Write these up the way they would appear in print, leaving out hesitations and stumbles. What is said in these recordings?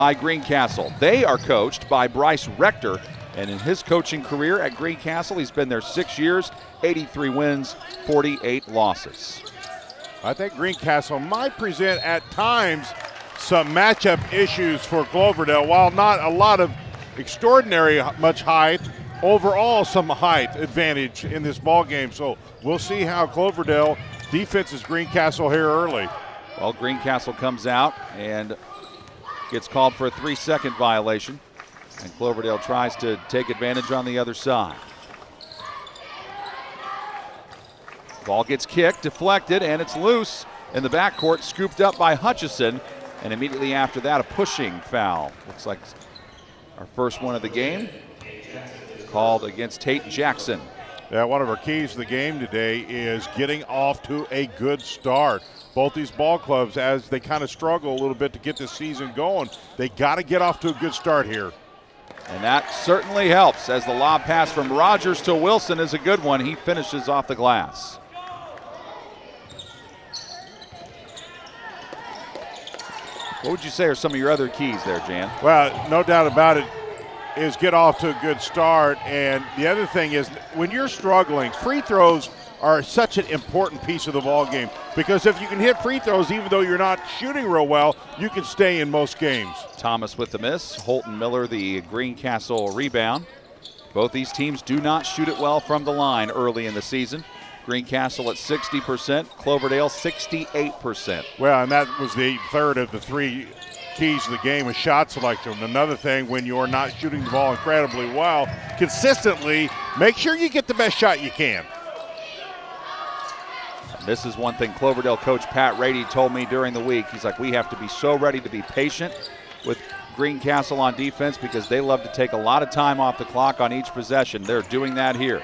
by Greencastle. They are coached by Bryce Rector, and in his coaching career at Greencastle, he's been there 6 years, 83 wins, 48 losses. I think Greencastle might present at times some matchup issues for Cloverdale. While not a lot of extraordinary much height, overall some height advantage in this ball game. So we'll see how Cloverdale defenses Greencastle here early. Well, Greencastle comes out and gets called for a 3-second violation, and Cloverdale tries to take advantage on the other side. Ball gets kicked, deflected, and it's loose in the backcourt, scooped up by Hutchison, and immediately after that, a pushing foul. Looks like our first one of the game, called against Tate Jackson. Yeah, one of our keys to the game today is getting off to a good start. Both these ball clubs, as they kind of struggle a little bit to get this season going, they got to get off to a good start here. And that certainly helps, as the lob pass from Rogers to Wilson is a good one. He finishes off the glass. What would you say are some of your other keys there, Jan? Well, no doubt about it, is get off to a good start. And the other thing is, when you're struggling, free throws are such an important piece of the ball game, because if you can hit free throws even though you're not shooting real well, you can stay in most games. Thomas with the miss, Holton Miller the Greencastle rebound. Both these teams do not shoot it well from the line early in the season. Greencastle at 60%, Cloverdale 68%. Well, and that was the third of the three keys to the game, is shot selection. Another thing, when you're not shooting the ball incredibly well, consistently, make sure you get the best shot you can. This is one thing Cloverdale coach Pat Rady told me during the week. He's like, we have to be so ready to be patient with Greencastle on defense, because they love to take a lot of time off the clock on each possession. They're doing that here.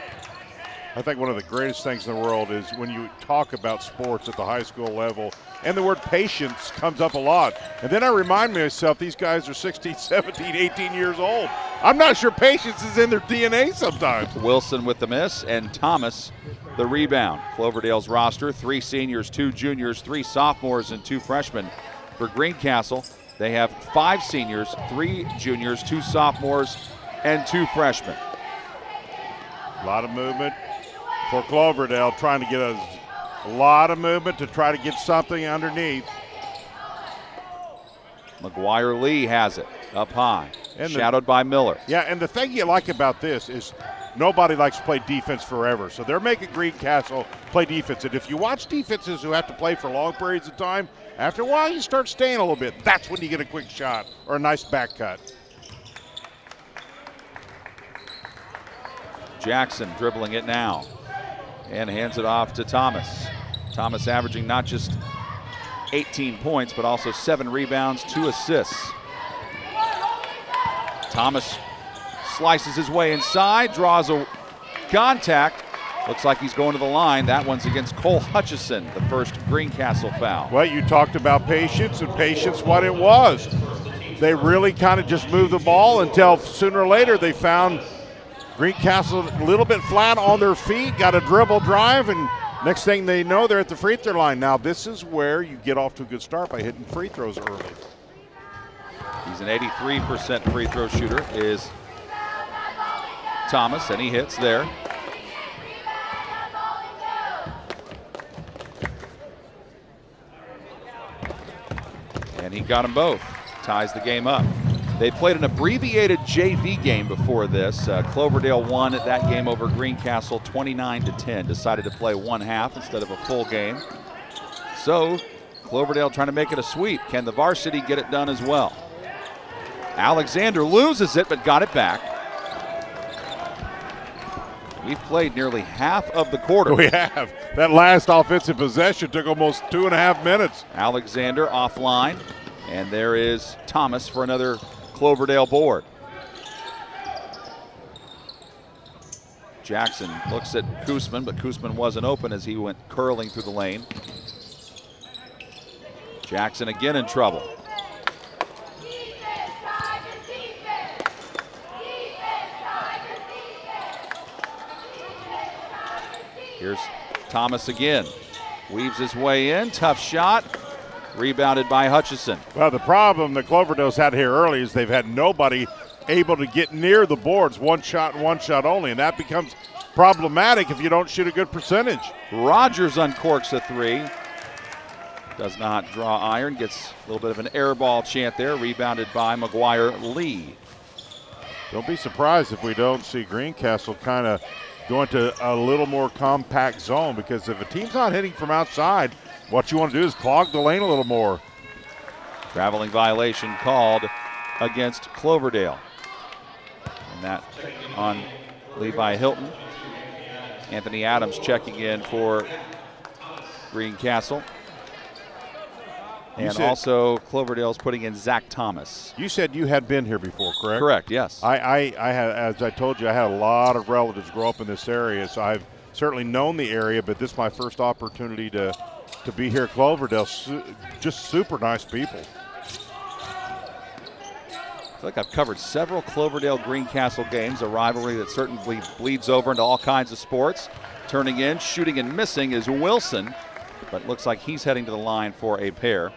I think one of the greatest things in the world is when you talk about sports at the high school level, and the word patience comes up a lot. And then I remind myself, these guys are 16, 17, 18 years old. I'm not sure patience is in their DNA sometimes. Wilson with the miss, and Thomas the rebound. Cloverdale's roster, 3 seniors, 2 juniors, 3 sophomores, and 2 freshmen. For Greencastle, they have 5 seniors, 3 juniors, 2 sophomores, and 2 freshmen. A lot of movement for Cloverdale, trying to get a lot of movement to try to get something underneath. McGuire Lee has it up high, and shadowed by Miller. Yeah, and the thing you like about this is nobody likes to play defense forever, so they're making Greencastle play defense. And if you watch defenses who have to play for long periods of time, after a while you start staying a little bit. That's when you get a quick shot or a nice back cut. Jackson dribbling it now and hands it off to Thomas. Thomas averaging not just 18 points, but also 7 rebounds, 2 assists. Thomas slices his way inside, draws a contact. Looks like he's going to the line. That one's against Cole Hutchison, the first Greencastle foul. Well, you talked about patience, and patience what it was. They really kind of just moved the ball until sooner or later they found Greencastle a little bit flat on their feet, got a dribble drive, and next thing they know, they're at the free throw line. Now, this is where you get off to a good start by hitting free throws early. He's an 83% free throw shooter, is Thomas, and he hits there. And he got them both, ties the game up. They played an abbreviated JV game before this. Cloverdale won that game over Greencastle 29-10. Decided to play one half instead of a full game. So Cloverdale trying to make it a sweep. Can the varsity get it done as well? Alexander loses it, but got it back. We've played nearly half of the quarter. We have. That last offensive possession took almost 2.5 minutes. Alexander offline, and there is Thomas for another Cloverdale board. Jackson looks at Koosman, but Koosman wasn't open as he went curling through the lane. Jackson again in trouble. Here's Thomas again. Weaves his way in, tough shot. Rebounded by Hutchison. Well, the problem that Cloverdale's had here early is they've had nobody able to get near the boards, one shot and one shot only, and that becomes problematic if you don't shoot a good percentage. Rogers uncorks a three. Does not draw iron, gets a little bit of an air ball chant there, rebounded by McGuire Lee. Don't be surprised if we don't see Greencastle kind of go into a little more compact zone, because if a team's not hitting from outside, what you want to do is clog the lane a little more. Traveling violation called against Cloverdale. And that on Levi Hilton. Anthony Adams checking in for Greencastle. And also Cloverdale's putting in Zach Thomas. You said you had been here before, correct? Correct, yes. I had, as I told you, I had a lot of relatives grow up in this area, so I've certainly known the area, but this is my first opportunity to be here at Cloverdale. Just super nice people. I feel like I've covered several Cloverdale Greencastle games, a rivalry that certainly bleeds over into all kinds of sports. Turning in, shooting and missing is Wilson, but looks like he's heading to the line for a pair.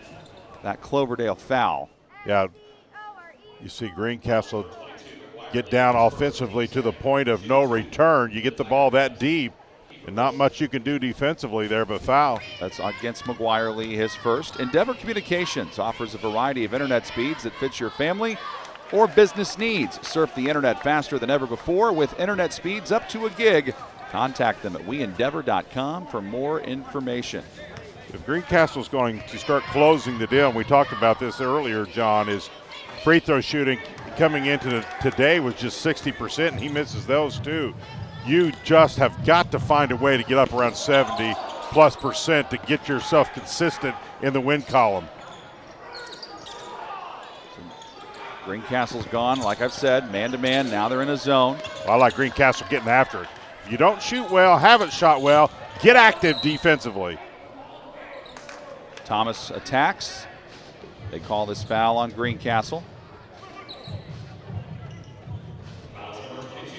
That Cloverdale foul. Yeah, you see Greencastle get down offensively to the point of no return. You get the ball that deep, and not much you can do defensively there but foul. That's against McGuire Lee, his first. Endeavor Communications offers a variety of internet speeds that fits your family or business needs. Surf the internet faster than ever before with internet speeds up to a gig. Contact them at weendeavor.com for more information. If Greencastle's going to start closing the deal, and we talked about this earlier, John, is free throw shooting coming into today was just 60%, and he misses those too. You just have got to find a way to get up around 70+% to get yourself consistent in the win column. Greencastle's gone, like I've said, man-to-man. Now they're in a zone. I like Greencastle getting after it. If you don't shoot well, haven't shot well, get active defensively. Thomas attacks. They call this foul on Greencastle.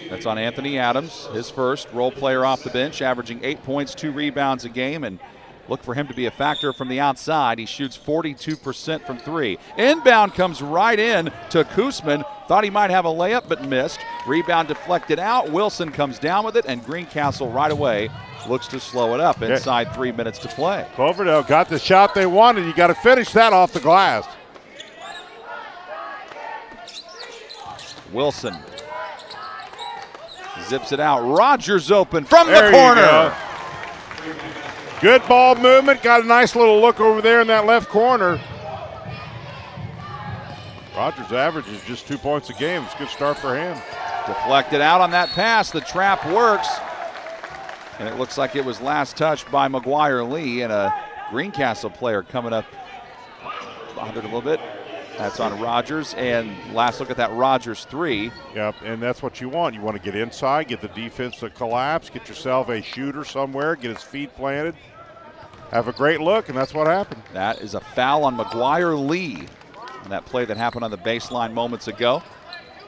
That's on Anthony Adams, his first role player off the bench, averaging 8 points, 2 rebounds a game, and look for him to be a factor from the outside. He shoots 42% from three. Inbound comes right in to Koosman. Thought he might have a layup but missed. Rebound deflected out. Wilson comes down with it, and Greencastle right away looks to slow it up inside 3 minutes to play. Cloverdale got the shot they wanted. You got to finish that off the glass. Wilson zips it out. Rogers open from the corner. Good ball movement. Got a nice little look over there in that left corner. Rogers averages just 2 points a game. It's a good start for him. Deflected out on that pass. The trap works. And it looks like it was last touched by McGuire Lee, and a Greencastle player coming up behind it a little bit. That's on Rogers, and last look at that Rogers three. Yep, and that's what you want. You want to get inside, get the defense to collapse, get yourself a shooter somewhere, get his feet planted, have a great look, and that's what happened. That is a foul on McGuire Lee on that play that happened on the baseline moments ago.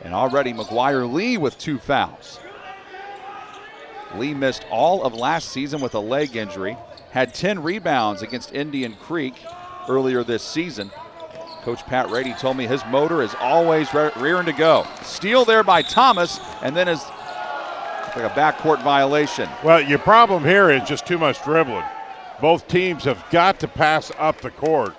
And already McGuire Lee with 2 fouls. Lee missed all of last season with a leg injury, had 10 rebounds against Indian Creek earlier this season. Coach Pat Rady told me his motor is always rearing to go. Steal there by Thomas, and then is like a backcourt violation. Well, your problem here is just too much dribbling. Both teams have got to pass up the court.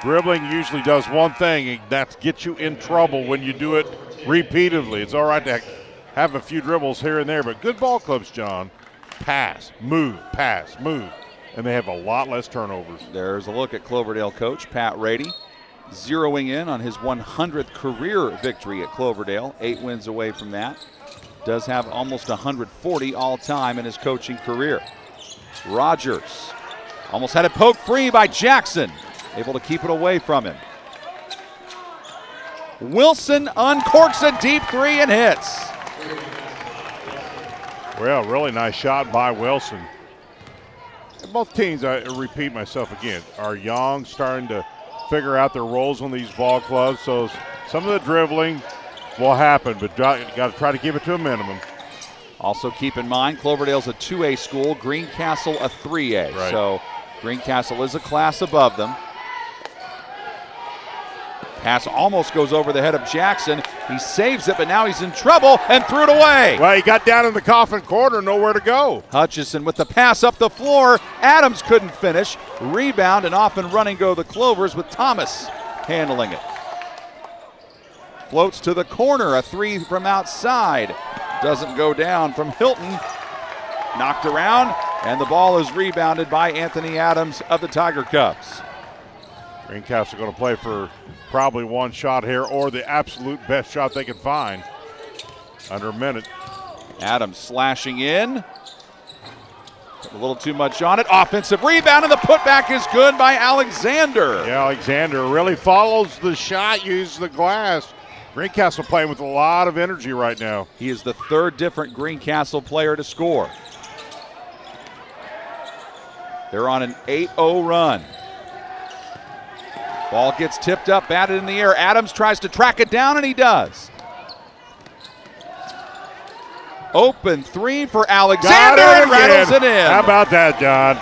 Dribbling usually does one thing, and that's get you in trouble when you do it repeatedly. It's all right to have a few dribbles here and there, but good ball clubs, John, pass, move, and they have a lot less turnovers. There's a look at Cloverdale coach Pat Rady, zeroing in on his 100th career victory at Cloverdale, 8 wins away from that. Does have almost 140 all-time in his coaching career. Rogers almost had it poked free by Jackson, able to keep it away from him. Wilson uncorks a deep 3 and hits. Well, really nice shot by Wilson. Both teams, I repeat myself again, are young, starting to figure out their roles on these ball clubs. So some of the dribbling will happen, but got to try to keep it to a minimum. Also keep in mind, Cloverdale's a 2A school, Greencastle a 3A. Right. So Greencastle is a class above them. Pass almost goes over the head of Jackson. He saves it, but now he's in trouble and threw it away. Well, he got down in the coffin corner, nowhere to go. Hutchison with the pass up the floor. Adams couldn't finish. Rebound, and off and running go the Clovers with Thomas handling it. Floats to the corner, a three from outside. Doesn't go down from Hilton. Knocked around, and the ball is rebounded by Anthony Adams of the Tiger Cubs. Greencastle going to play for probably one shot here, or the absolute best shot they can find. Under a minute. Adams slashing in. A little too much on it. Offensive rebound, and the putback is good by Alexander. Yeah, Alexander really follows the shot, uses the glass. Greencastle playing with a lot of energy right now. He is the third different Greencastle player to score. They're on an 8-0 run. Ball gets tipped up, batted in the air. Adams tries to track it down, and he does. Open three for Alexander, and rattles it in. How about that, John?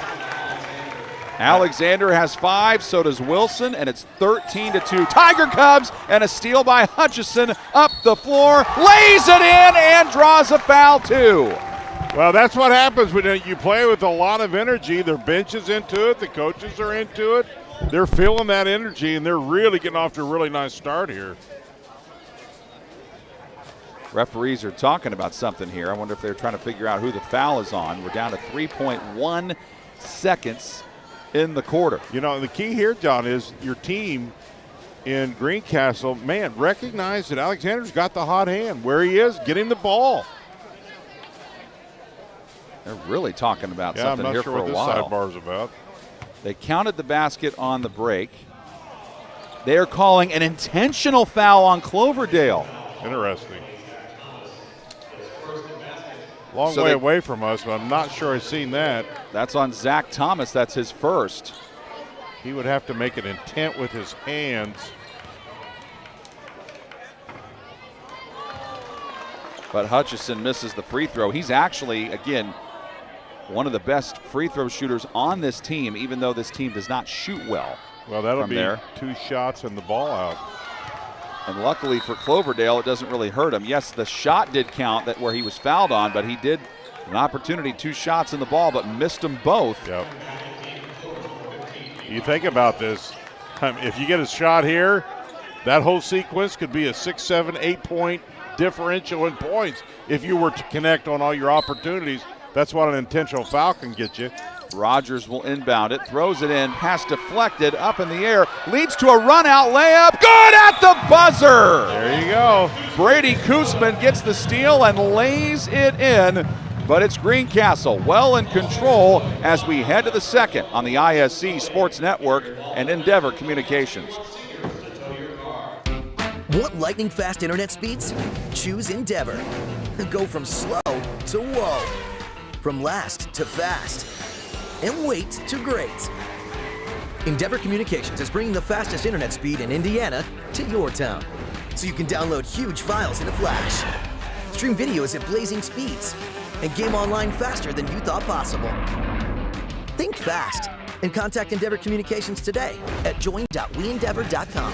Alexander has 5, so does Wilson, and it's 13-2. Tiger Cubs, and a steal by Hutchison up the floor, lays it in, and draws a foul too. Well, that's what happens when you play with a lot of energy. Their bench is into it, the coaches are into it. They're feeling that energy, and they're really getting off to a really nice start here. Referees are talking about something here. I wonder if they're trying to figure out who the foul is on. We're down to 3.1 seconds in the quarter. You know, the key here, John, is your team in Greencastle, man, recognize that Alexander's got the hot hand. Where he is, getting the ball. They're really talking about something here for a while. I'm not sure what this sidebar's about. They counted the basket on the break. They are calling an intentional foul on Cloverdale. Interesting. Long way away from us, but I'm not sure I've seen that. That's on Zach Thomas. That's his first. He would have to make an intent with his hands. But Hutchison misses the free throw. He's actually, again, one of the best free throw shooters on this team, even though this team does not shoot well. Well, that'll be there. 2 shots and the ball out. And luckily for Cloverdale, it doesn't really hurt him. Yes, the shot did count that where he was fouled on, but he did an opportunity, 2 shots in the ball, but missed them both. Yep. You think about this. If you get a shot here, that whole sequence could be a 6, 7, 8 point differential in points if you were to connect on all your opportunities. That's what an intentional foul can get you. Rogers will inbound it, throws it in, pass deflected, up in the air, leads to a run-out layup, good at the buzzer! There you go. Brady Koosman gets the steal and lays it in, but it's Greencastle well in control as we head to the second on the ISC Sports Network and Endeavor Communications. Want lightning-fast internet speeds? Choose Endeavor. Go from slow to whoa, from last to fast, and wait to great. Endeavor Communications is bringing the fastest internet speed in Indiana to your town, so you can download huge files in a flash, stream videos at blazing speeds, and game online faster than you thought possible. Think fast and contact Endeavor Communications today at join.weendeavor.com.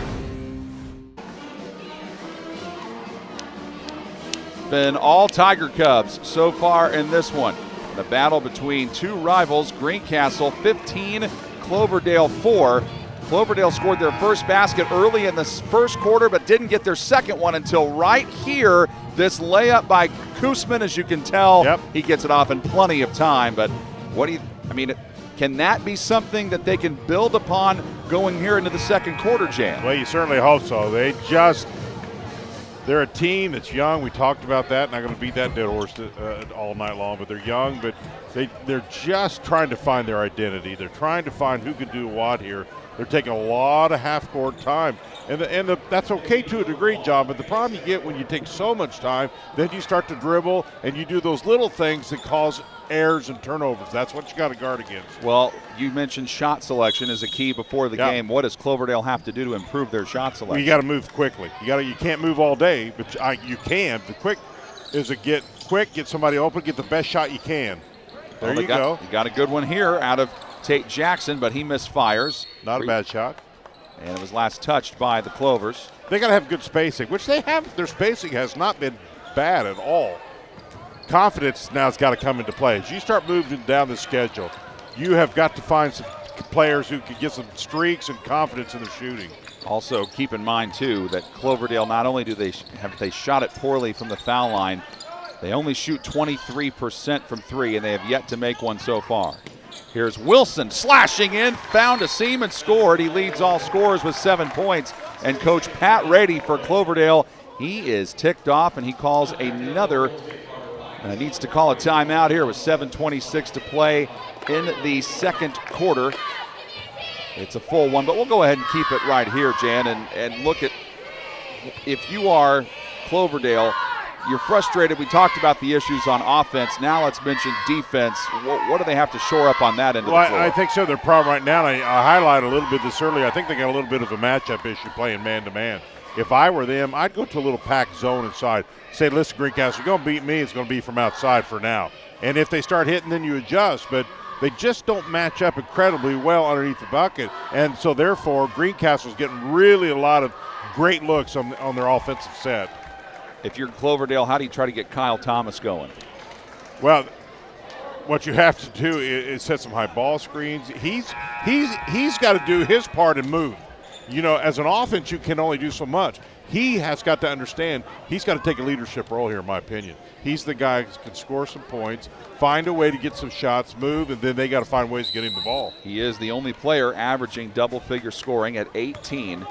Been all Tiger Cubs so far in this one. The battle between 2 rivals, Greencastle 15, Cloverdale 4. Cloverdale scored their first basket early in the first quarter, but didn't get their second one until right here. This layup by Koosman, as you can tell, he gets it off in plenty of time. But what do you, I mean, can that be something that they can build upon going here into the second quarter, Jan? Well, you certainly hope so. They're a team that's young. We talked about that. Not going to beat that dead horse all night long, but they're young, but they're just trying to find their identity. They're trying to find who can do what here. They're taking a lot of half-court time, and that's okay to a degree, John, but the problem you get when you take so much time, then you start to dribble, and you do those little things that cause errors and turnovers. That's what you got to guard against. Well, you mentioned shot selection as a key before the game. What does Cloverdale have to do to improve their shot selection? Well, you got to move quickly. You can't move all day, but you can. The quick is to get quick, get somebody open, get the best shot you can. There you go. You got a good one here out of Tate Jackson, but he misfires. Not a bad shot. And it was last touched by the Clovers. They got to have good spacing, which they have. Their spacing has not been bad at all. Confidence now has got to come into play. As you start moving down the schedule, you have got to find some players who can get some streaks and confidence in the shooting. Also, keep in mind, too, that Cloverdale, not only do they shot it poorly from the foul line, they only shoot 23% from three, and they have yet to make one so far. Here's Wilson slashing in, found a seam and scored. He leads all scorers with 7 points. And Coach Pat Rady for Cloverdale, he is ticked off, and he calls another, needs to call a timeout here with 7:26 to play in the second quarter. It's a full one, but we'll go ahead and keep it right here, Jan, and look at, if you are Cloverdale, you're frustrated. We talked about the issues on offense. Now let's mention defense. What do they have to shore up on that end of the floor? I think so. Their problem right now, I highlighted a little bit this earlier, I think they got a little bit of a matchup issue playing man-to-man. If I were them, I'd go to a little packed zone inside. Say, listen, Greencastle, you're going to beat me. It's going to be from outside for now. And if they start hitting, then you adjust. But they just don't match up incredibly well underneath the bucket. And so, therefore, Greencastle's getting really a lot of great looks on their offensive set. If you're Cloverdale, how do you try to get Kyle Thomas going? Well, what you have to do is set some high ball screens. He's got to do his part and move. You know, as an offense, you can only do so much. He has got to understand he's got to take a leadership role here, in my opinion. He's the guy who can score some points, find a way to get some shots, move, and then they got to find ways to get him the ball. He is the only player averaging double-figure scoring at 18.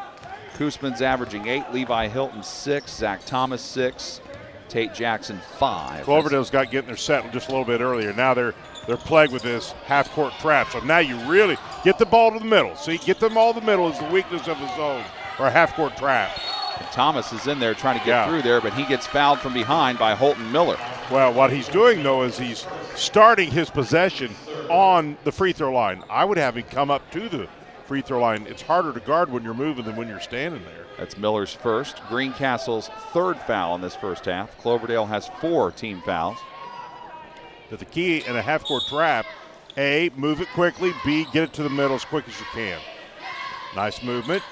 Koosman's averaging 8, Levi Hilton 6, Zach Thomas 6, Tate Jackson 5. Cloverdale's got getting their set just a little bit earlier. Now they're plagued with this half-court trap. So now you really get the ball to the middle. See, get them all to the middle is the weakness of the zone, or a half-court trap. And Thomas is in there trying to get through there, but he gets fouled from behind by Holton Miller. Well, what he's doing, though, is he's starting his possession on the free throw line. I would have him come up to the free throw line. It's harder to guard when you're moving than when you're standing there. That's Miller's first. Greencastle's third foul in this first half. Cloverdale has 4 team fouls. But the key in a half-court trap, A, move it quickly, B, get it to the middle as quick as you can. Nice movement.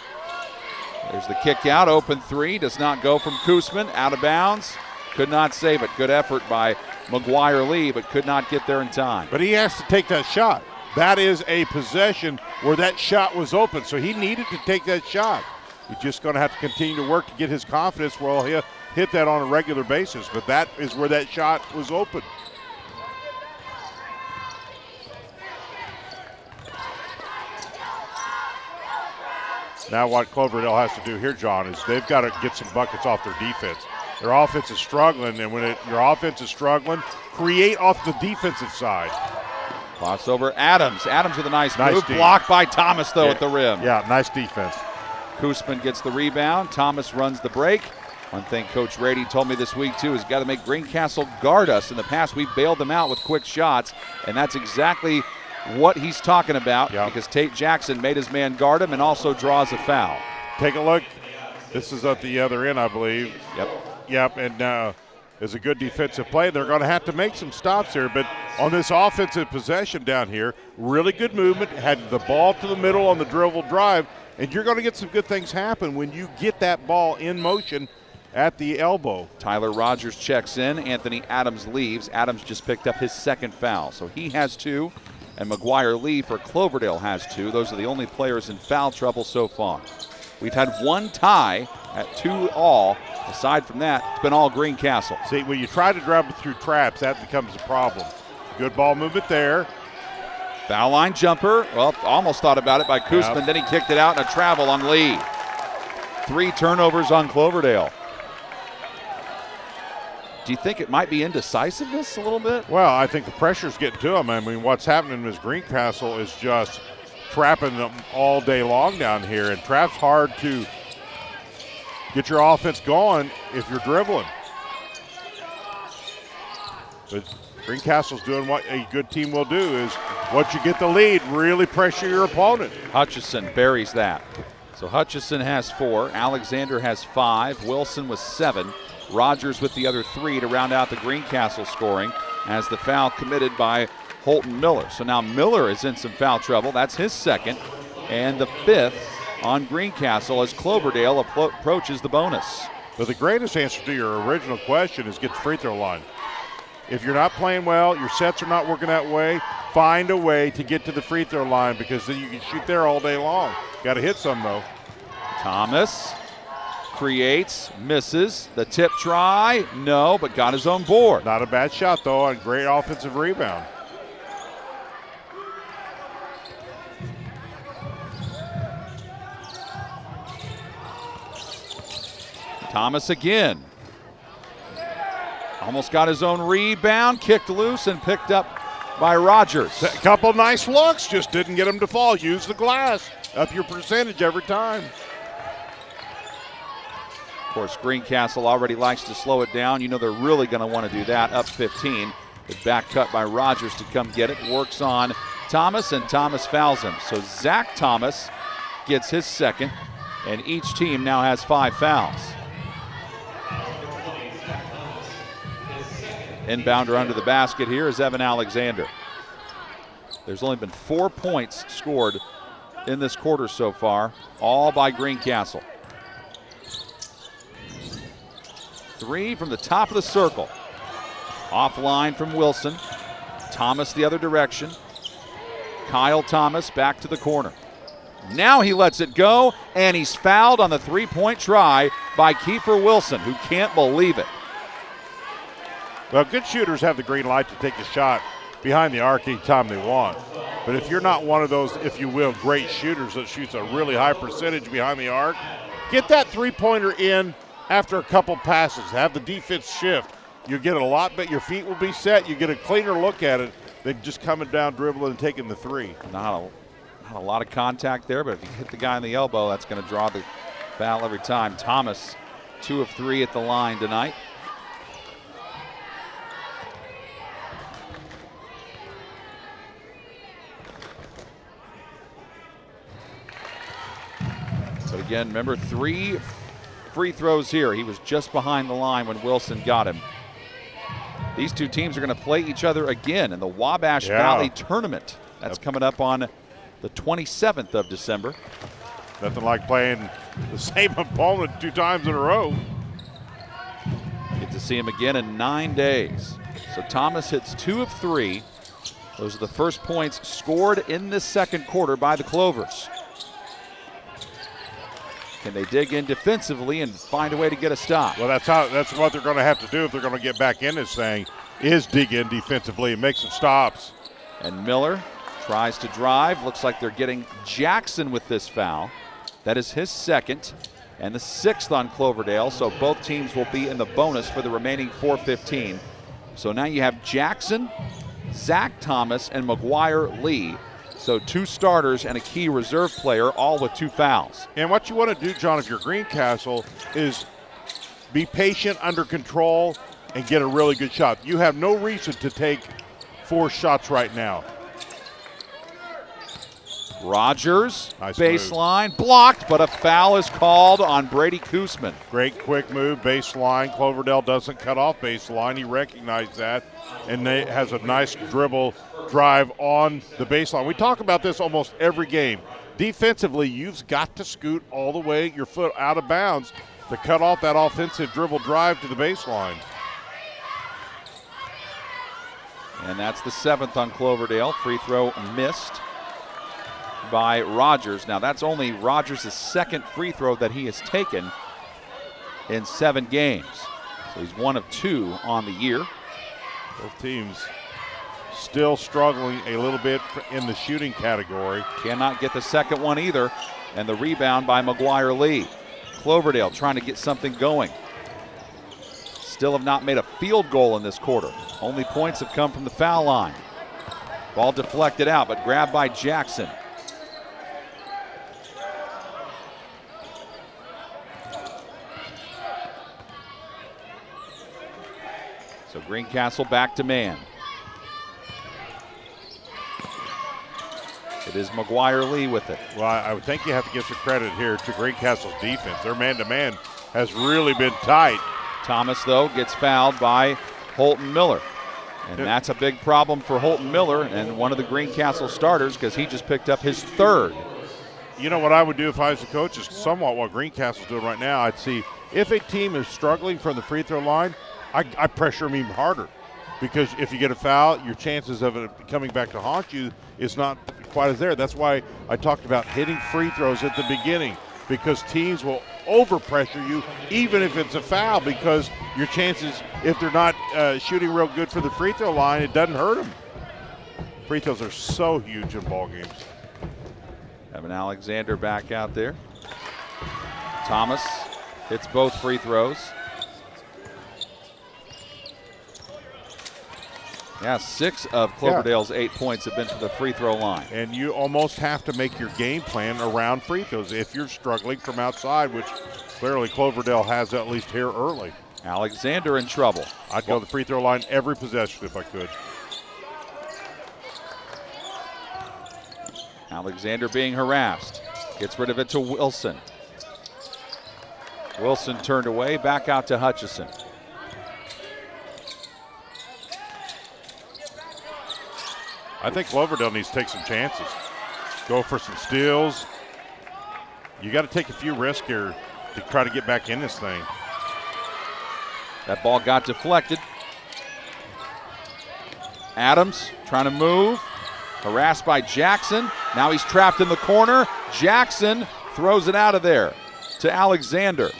There's the kick out, open 3, does not go from Koosman, out of bounds. Could not save it. Good effort by McGuire Lee, but could not get there in time. But he has to take that shot. That is a possession where that shot was open, so he needed to take that shot. He's just going to have to continue to work to get his confidence where he'll hit that on a regular basis, but that is where that shot was open. Now what Cloverdale has to do here, John, is they've got to get some buckets off their defense. Their offense is struggling, and when your offense is struggling, create off the defensive side. Crossover, Adams. Adams with a nice move. Blocked by Thomas, though, at the rim. Yeah, nice defense. Koosman gets the rebound. Thomas runs the break. One thing Coach Rady told me this week, too, is got to make Greencastle guard us. In the past, we've bailed them out with quick shots, and that's exactly what he's talking about, because Tate Jackson made his man guard him and also draws a foul. Take a look. This is at the other end, I believe. Yep, and it's a good defensive play. They're going to have to make some stops here, but on this offensive possession down here, really good movement, had the ball to the middle on the dribble drive, and you're going to get some good things happen when you get that ball in motion at the elbow. Tyler Rogers checks in. Anthony Adams leaves. Adams just picked up his second foul, so he has 2. And McGuire Lee for Cloverdale has 2. Those are the only players in foul trouble so far. We've had 1 tie at 2 all. Aside from that, it's been all Greencastle. See, when you try to drive it through traps, that becomes a problem. Good ball movement there. Foul line jumper. Well, almost thought about it by Koosman. Then he kicked it out in a travel on Lee. 3 turnovers on Cloverdale. Do you think it might be indecisiveness a little bit? Well, I think the pressure's getting to them. I mean, what's happening is Greencastle is just trapping them all day long down here, and trap's hard to get your offense going if you're dribbling. But Greencastle's doing what a good team will do is once you get the lead, really pressure your opponent. Hutchison buries that. So Hutchison has 4, Alexander has 5, Wilson with 7. Rogers with the other 3 to round out the Greencastle scoring as the foul committed by Holton Miller. So now Miller is in some foul trouble. That's his second and the 5th on Greencastle as Cloverdale approaches the bonus. But the greatest answer to your original question is get the free throw line. If you're not playing well, your sets are not working that way, find a way to get to the free throw line because then you can shoot there all day long. Got to hit some, though. Thomas creates, misses. The tip try, no, but got his own board. Not a bad shot, though, and great offensive rebound. Thomas again. Almost got his own rebound, kicked loose and picked up by Rogers. A couple nice looks, just didn't get him to fall. Use the glass. Up your percentage every time. Of course, Greencastle already likes to slow it down. You know they're really going to want to do that. Up 15. The back cut by Rogers to come get it. Works on Thomas, and Thomas fouls him. So Zach Thomas gets his second, and each team now has 5 fouls. Inbounder under the basket here is Evan Alexander. There's only been 4 points scored in this quarter so far, all by Greencastle. 3 from the top of the circle. Offline from Wilson. Thomas the other direction. Kyle Thomas back to the corner. Now he lets it go, and he's fouled on the 3-point try by Kiefer Wilson, who can't believe it. Well, good shooters have the green light to take a shot behind the arc anytime they want. But if you're not one of those, if you will, great shooters that shoots a really high percentage behind the arc, get that three-pointer in after a couple passes. Have the defense shift. You get it a lot, but your feet will be set. You get a cleaner look at it than just coming down, dribbling, and taking the three. Not a lot of contact there, but if you hit the guy in the elbow, that's going to draw the foul every time. Thomas, 2 of 3 at the line tonight. But again, remember 3 free throws here. He was just behind the line when Wilson got him. These 2 teams are going to play each other again in the Wabash Valley Tournament. That's coming up on the 27th of December. Nothing like playing the same opponent 2 times in a row. Get to see him again in 9 days. So Thomas hits 2 of 3. Those are the first points scored in this second quarter by the Clovers. Can they dig in defensively and find a way to get a stop? Well, that's what they're going to have to do if they're going to get back in this thing, is dig in defensively and make some stops. And Miller tries to drive. Looks like they're getting Jackson with this foul. That is his second and the 6th on Cloverdale, so both teams will be in the bonus for the remaining 4:15. So now you have Jackson, Zach Thomas, and McGuire Lee. So 2 starters and a key reserve player, all with 2 fouls. And what you want to do, John, if you're Greencastle, is be patient, under control, and get a really good shot. You have no reason to take 4 shots right now. Rogers, nice baseline, blocked, but a foul is called on Brady Koosman. Great quick move, baseline. Cloverdale doesn't cut off baseline. He recognized that, and has a nice dribble drive on the baseline. We talk about this almost every game. Defensively, you've got to scoot all the way, your foot out of bounds, to cut off that offensive dribble drive to the baseline. And that's the 7th on Cloverdale. Free throw missed by Rogers. Now that's only Rogers' 2nd free throw that he has taken in 7 games. So he's 1 of 2 on the year. Both teams still struggling a little bit in the shooting category. Cannot get the second one either. And the rebound by McGuire Lee. Cloverdale trying to get something going. Still have not made a field goal in this quarter. Only points have come from the foul line. Ball deflected out, but grabbed by Jackson. So Greencastle back to man. It is McGuire Lee with it. Well, I would think you have to give some credit here to Greencastle's defense. Their man-to-man has really been tight. Thomas, though, gets fouled by Holton Miller. And that's a big problem for Holton Miller and one of the Greencastle starters because he just picked up his 3rd You know what I would do if I was the coach is somewhat what Greencastle's doing right now. I'd see if a team is struggling from the free throw line, I pressure them even harder. Because if you get a foul, your chances of it coming back to haunt you is not quite as there. That's why I talked about hitting free throws at the beginning, because teams will overpressure you even if it's a foul, because your chances, if they're not shooting real good for the free throw line, it doesn't hurt them. Free throws are so huge in ball games. Evan Alexander back out there. Thomas hits both free throws. Yeah, 6 of Cloverdale's 8 points have been to the free throw line. And you almost have to make your game plan around free throws if you're struggling from outside, which clearly Cloverdale has at least here early. Alexander in trouble. I'd go to the free throw line every possession if I could. Alexander being harassed. Gets rid of it to Wilson. Wilson turned away, back out to Hutchison. I think Cloverdale needs to take some chances. Go for some steals. You got to take a few risks here to try to get back in this thing. That ball got deflected. Adams trying to move. Harassed by Jackson. Now he's trapped in the corner. Jackson throws it out of there to Alexander.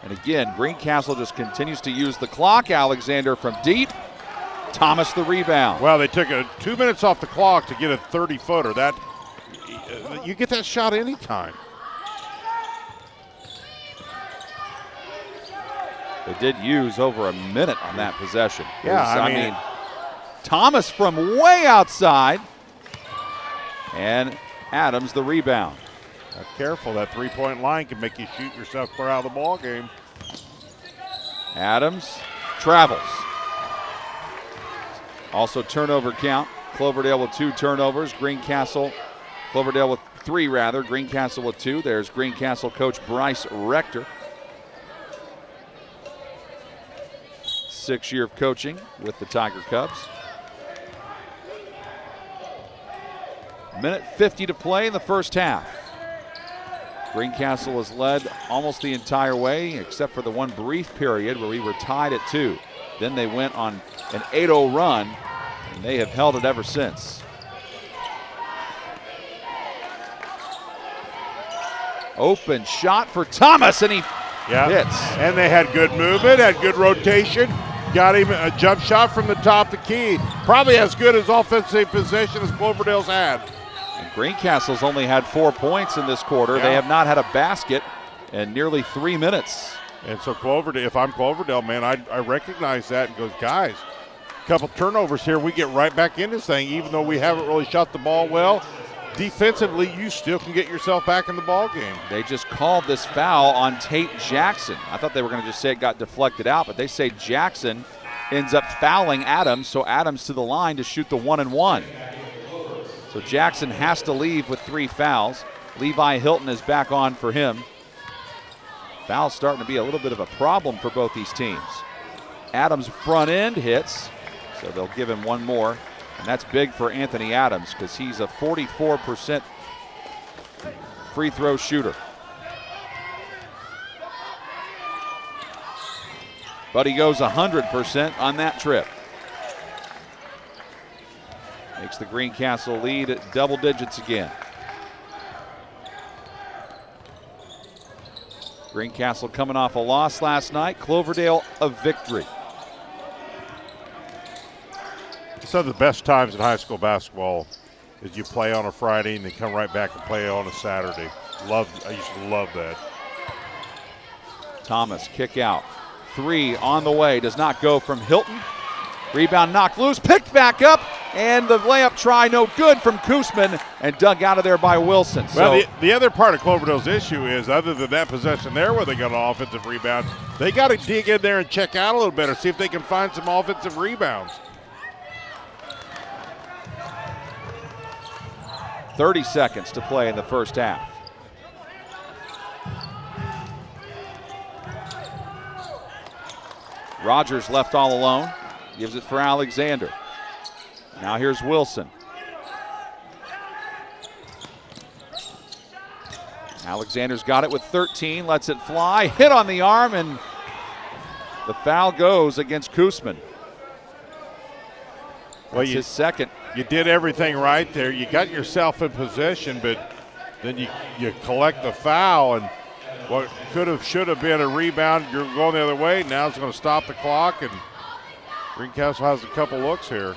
And again, Greencastle just continues to use the clock. Alexander from deep. Thomas the rebound. Well, they took 2 minutes off the clock to get a 30-footer. That you get that shot anytime. They did use over a minute on that possession. Yeah, I mean Thomas from way outside. And Adams the rebound. Careful, that three-point line can make you shoot yourself clear out of the ball game. Adams travels. Also turnover count. Cloverdale with 2 turnovers. Cloverdale with 3 rather. Greencastle with 2. There's Greencastle coach Bryce Rector. 6 year of coaching with the Tiger Cubs. Minute 50 to play in the first half. Greencastle has led almost the entire way, except for the one brief period where we were tied at 2. Then they went on an 8-0 run, and they have held it ever since. Open shot for Thomas, and he hits. And they had good movement, had good rotation. Got him a jump shot from the top of the key. Probably as good as offensive possession as Cloverdale's had. And Greencastle's only had 4 points in this quarter. Yeah. They have not had a basket in nearly 3 minutes. And so Cloverdale, if I'm Cloverdale, man, I recognize that and goes, guys, a couple turnovers here, we get right back in this thing, even though we haven't really shot the ball well. Defensively, you still can get yourself back in the ball game. They just called this foul on Tate Jackson. I thought they were going to just say it got deflected out, but they say Jackson ends up fouling Adams, so Adams to the line to shoot the 1-and-1. So Jackson has to leave with 3 fouls. Levi Hilton is back on for him. Foul's starting to be a little bit of a problem for both these teams. Adams front end hits, so they'll give him 1 more. And that's big for Anthony Adams because he's a 44% free throw shooter. But he goes 100% on that trip. Makes the Greencastle lead at double digits again. Greencastle coming off a loss last night. Cloverdale a victory. Some of the best times in high school basketball is you play on a Friday and then come right back and play on a Saturday. I used to love that. Thomas kick out. 3 on the way, does not go from Hilton. Rebound knocked loose, picked back up, and the layup try no good from Koosman and dug out of there by Wilson. Well, the other part of Cloverdale's issue is, other than that possession there where they got an offensive rebound, they got to dig in there and check out a little better, see if they can find some offensive rebounds. 30 seconds to play in the first half. Rogers left all alone. Gives it for Alexander. Now here's Wilson. Alexander's got it with 13, lets it fly, hit on the arm, and the foul goes against Koosman. That's his second. You did everything right there. You got yourself in position, but then you collect the foul, and what should have been a rebound, you're going the other way. Now it's going to stop the clock, and Greencastle has a couple looks here.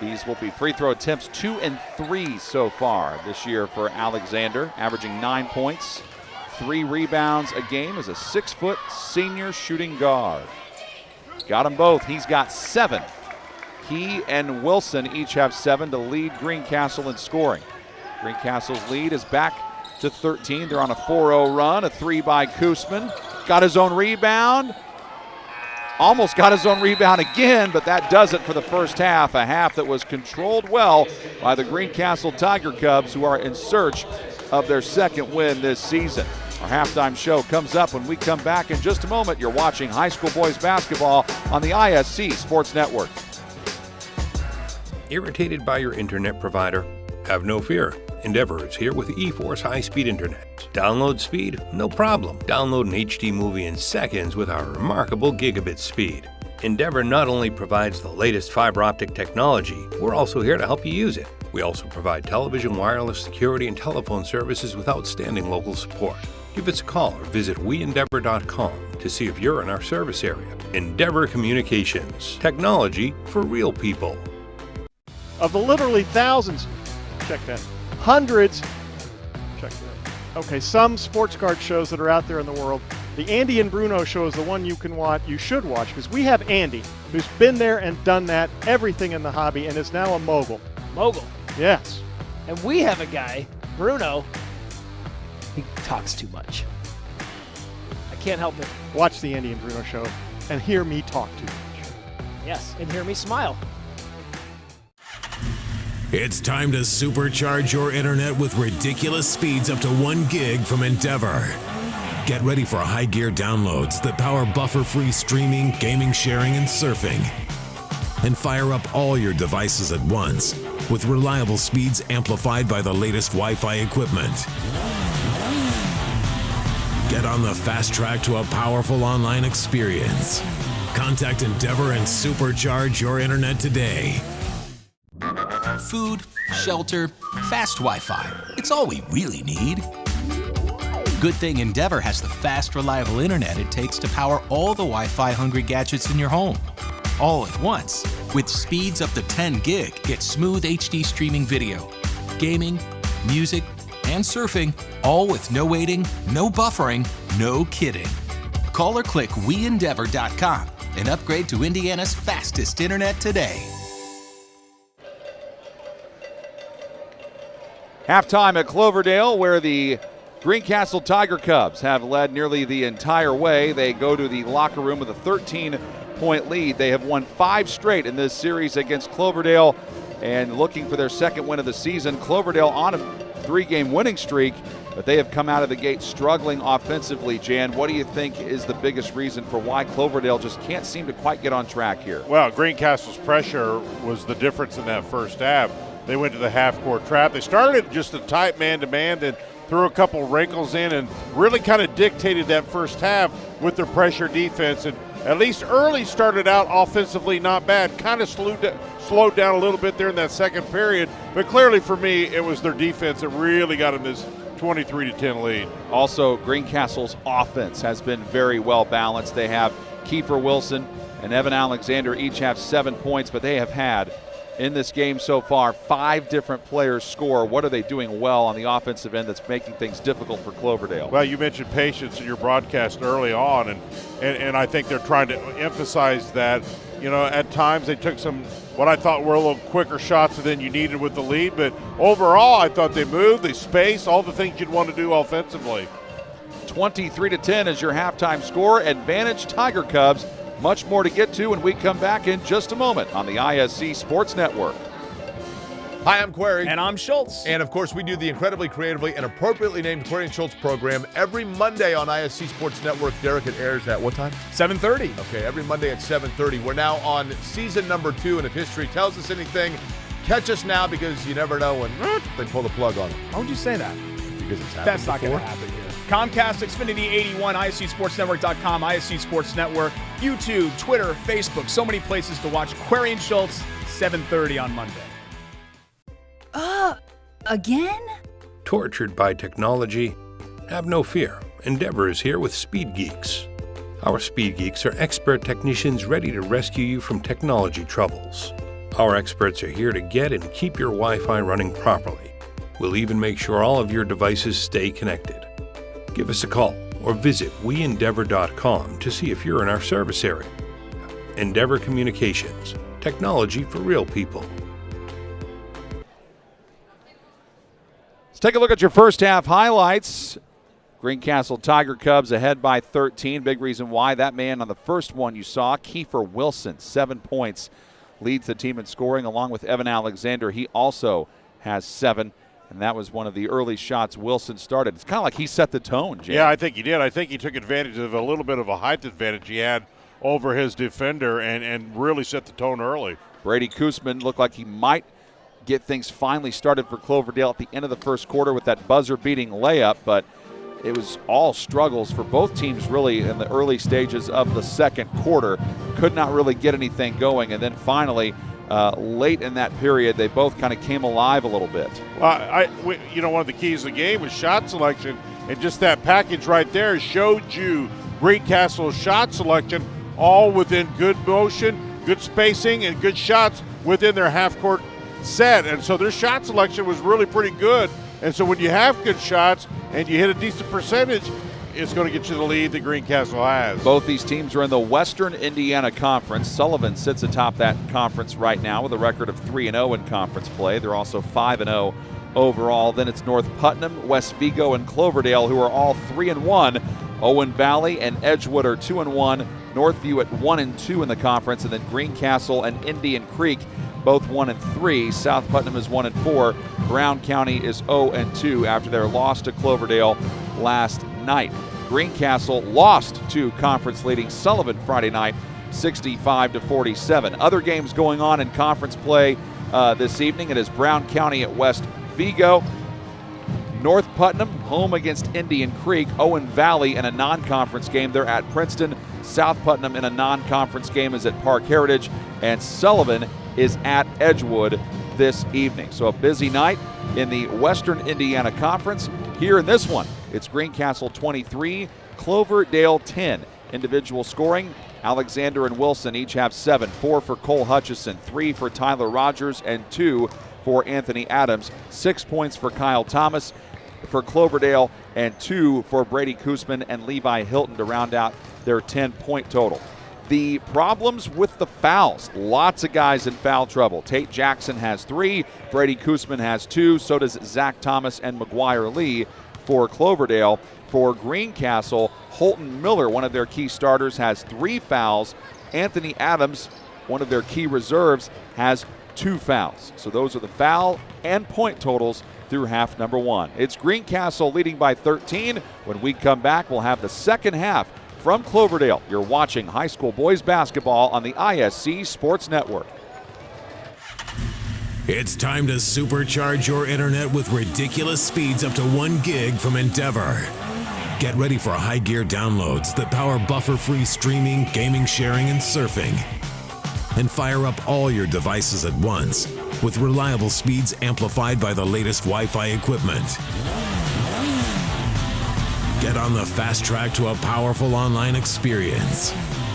These will be free throw attempts 2 and 3 so far this year for Alexander, averaging 9 points, 3 rebounds a game as a 6-foot senior shooting guard. Got them both. He's got 7. He and Wilson each have 7 to lead Greencastle in scoring. Greencastle's lead is back to 13. They're on a 4-0 run. A 3 by Koosman. Got his own rebound. Almost got his own rebound again, but that does it for the first half. A half that was controlled well by the Greencastle Tiger Cubs, who are in search of their second win this season. Our halftime show comes up when we come back in just a moment. You're watching high school boys basketball on the ISC Sports Network. Irritated by your internet provider? Have no fear. Endeavor is here with eForce high-speed internet. Download speed? No problem. Download an HD movie in seconds with our remarkable gigabit speed. Endeavor not only provides the latest fiber optic technology, we're also here to help you use it. We also provide television, wireless, security, and telephone services with outstanding local support. Give us a call or visit weendeavor.com to see if you're in our service area. Endeavor Communications. Technology for real people. Of the literally thousands, check that, hundreds, check that. Okay, some sports card shows that are out there in the world. The Andy and Bruno show is the one you should watch, because we have Andy, who's been there and done that, everything in the hobby, and is now a mogul. Mogul. Yes. And we have a guy, Bruno, he talks too much. I can't help it. Watch the Andy and Bruno show and hear me talk too much. Yes, and hear me smile. It's time to supercharge your internet with ridiculous speeds up to 1 gig from Endeavor. Get ready for high gear downloads that power buffer-free streaming, gaming, sharing, and surfing. And fire up all your devices at once with reliable speeds amplified by the latest Wi-Fi equipment. Get on the fast track to a powerful online experience. Contact Endeavor and supercharge your internet today. Food, shelter, fast Wi-Fi. It's all we really need. Good thing Endeavor has the fast, reliable internet it takes to power all the Wi-Fi hungry gadgets in your home. All at once. With speeds up to 10 gig, get smooth HD streaming video, gaming, music, and surfing, all with no waiting, no buffering, no kidding. Call or click weendeavor.com and upgrade to Indiana's fastest internet today. Halftime at Cloverdale, where the Greencastle Tiger Cubs have led nearly the entire way. They go to the locker room with a 13-point lead. They have won 5 straight in this series against Cloverdale and looking for their second win of the season. Cloverdale on a 3-game winning streak, but they have come out of the gate struggling offensively. Jan, what do you think is the biggest reason for why Cloverdale just can't seem to quite get on track here? Well, Greencastle's pressure was the difference in that first half. They went to the half-court trap. They started just a tight man-to-man, then threw a couple wrinkles in and really kind of dictated that first half with their pressure defense. And at least early started out offensively not bad. Kind of slowed down a little bit there in that second period. But clearly for me, it was their defense that really got them this 23-10 lead. Also, Greencastle's offense has been very well balanced. They have Kiefer Wilson and Evan Alexander each have 7 points, but they have had in this game so far 5 different players score. What are they doing well on the offensive end that's making things difficult for Cloverdale? Well, you mentioned patience in your broadcast early on, and I think they're trying to emphasize that. You know, at times they took some what I thought were a little quicker shots than you needed with the lead, but overall I thought they moved, they spaced, all the things you'd want to do offensively. 23-10 is your halftime score. Advantage Tiger Cubs. Much more to get to when we come back in just a moment on the ISC Sports Network. Hi, I'm Query. And I'm Schultz. And of course, we do the incredibly creatively and appropriately named Query and Schultz program every Monday on ISC Sports Network. Derek, it airs at what time? 7:30. Okay, every Monday at 7:30. We're now on season number 2, and if history tells us anything, catch us now because you never know when they pull the plug on it. Why would you say that? because it's happened That's not going before? to happen here. Comcast, Xfinity 81, ISCSportsNetwork.com, ISC Sports Network, YouTube, Twitter, Facebook, so many places to watch. Query and Schultz, 7:30 on Monday. Again? Tortured by technology? Have no fear. Endeavor is here with Speed Geeks. Our Speed Geeks are expert technicians ready to rescue you from technology troubles. Our experts are here to get and keep your Wi-Fi running properly. We'll even make sure all of your devices stay connected. Give us a call or visit weendeavor.com to see if you're in our service area. Endeavor Communications. Technology for real people. Let's take a look at your first half highlights. Greencastle Tiger Cubs ahead by 13. Big reason why. That man on the first one you saw, Kiefer Wilson, 7 points, leads the team in scoring along with Evan Alexander. He also has 7, and that was one of the early shots Wilson started. It's kind of like he set the tone, Jay. Yeah, I think he did. I think he took advantage of a little bit of a height advantage he had over his defender and really set the tone early. Brady Koosman looked like he might get things finally started for Cloverdale at the end of the first quarter with that buzzer-beating layup, but it was all struggles for both teams really in the early stages of the second quarter. Could not really get anything going, and then finally, late in that period, they both kind of came alive a little bit. Well, one of the keys of the game was shot selection, and just that package right there showed you Greencastle's shot selection, all within good motion, good spacing, and good shots within their half-court set. And so their shot selection was really pretty good. And so when you have good shots and you hit a decent percentage, it's going to get you the lead that Greencastle has. Both these teams are in the Western Indiana Conference. Sullivan sits atop that conference right now with a record of 3-0 in conference play. They're also 5-0 overall. Then it's North Putnam, West Vigo, and Cloverdale, who are all 3-1. Owen Valley and Edgewood are 2-1. Northview at 1-2 in the conference, and then Greencastle and Indian Creek both 1-3. South Putnam is 1-4. Brown County is 0-2 after their loss to Cloverdale last night. Greencastle lost to conference-leading Sullivan Friday night, 65-47. Other games going on in conference play this evening. It is Brown County at West Vigo. North Putnam home against Indian Creek. Owen Valley in a non-conference game. They're at Princeton. South Putnam in a non-conference game is at Park Heritage. And Sullivan is at Edgewood this evening. So a busy night in the Western Indiana Conference. Here in this one, it's Greencastle 23, Cloverdale 10. Individual scoring, Alexander and Wilson each have 7. 4 for Cole Hutchison, 3 for Tyler Rogers, and 2 for Anthony Adams. 6 points for Kyle Thomas for Cloverdale, and 2 for Brady Koosman and Levi Hilton to round out their 10-point total. The problems with the fouls. Lots of guys in foul trouble. Tate Jackson has 3. Brady Koosman has 2. So does Zach Thomas and McGuire Lee for Cloverdale. For Greencastle, Holton Miller, one of their key starters, has 3 fouls. Anthony Adams, one of their key reserves, has 2 fouls. So those are the foul and point totals through half number 1. It's Greencastle leading by 13. When we come back, we'll have the second half from Cloverdale. You're watching high school boys basketball on the ISC Sports Network. It's time to supercharge your internet with ridiculous speeds up to 1 gig from Endeavor. Get ready for high gear downloads that power buffer-free streaming, gaming, sharing, and surfing. And fire up all your devices at once with reliable speeds amplified by the latest Wi-Fi equipment. Get on the fast track to a powerful online experience.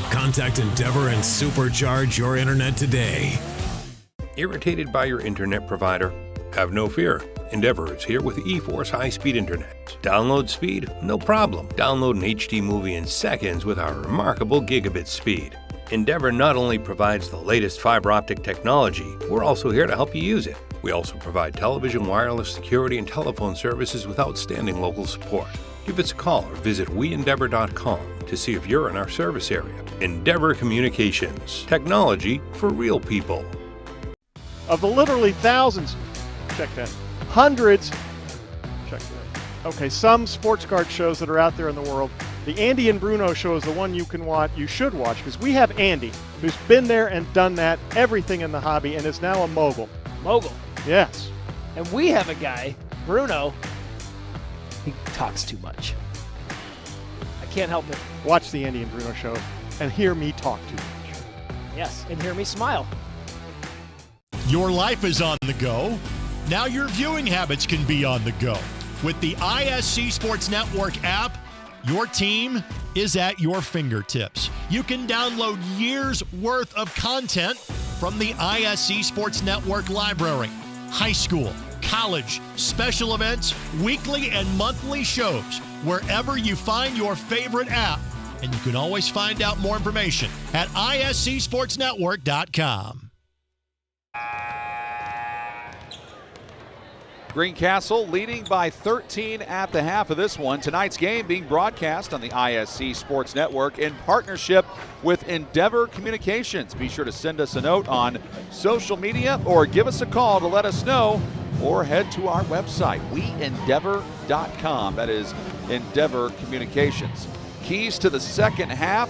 Contact Endeavor and supercharge your internet today. Irritated by your internet provider? Have no fear. Endeavor is here with eForce high-speed internet. Download speed? No problem. Download an HD movie in seconds with our remarkable gigabit speed. Endeavor not only provides the latest fiber optic technology, we're also here to help you use it. We also provide television, wireless, security, and telephone services with outstanding local support. Give us a call or visit weendeavor.com to see if you're in our service area. Endeavor Communications. Technology for real people. Of the literally thousands, check that, hundreds, check that. Okay, some sports card shows that are out there in the world. The Andy and Bruno show is the one you should watch, because we have Andy, who's been there and done that, everything in the hobby, and is now a mogul. Mogul. Yes. And we have a guy, Bruno, He talks too much. I can't help it. Watch the Andy and Bruno show and hear me talk too much. Yes, and hear me smile. Your life is on the go. Now your viewing habits can be on the go. With the ISC Sports Network app, your team is at your fingertips. You can download years worth of content from the ISC Sports Network library. High school, college, special events, weekly and monthly shows, wherever you find your favorite app. And you can always find out more information at iscsportsnetwork.com. Greencastle leading by 13 at the half of this one. Tonight's game being broadcast on the ISC Sports Network in partnership with Endeavor Communications. Be sure to send us a note on social media or give us a call to let us know, or head to our website, weendeavor.com. That is Endeavor Communications. Keys to the second half.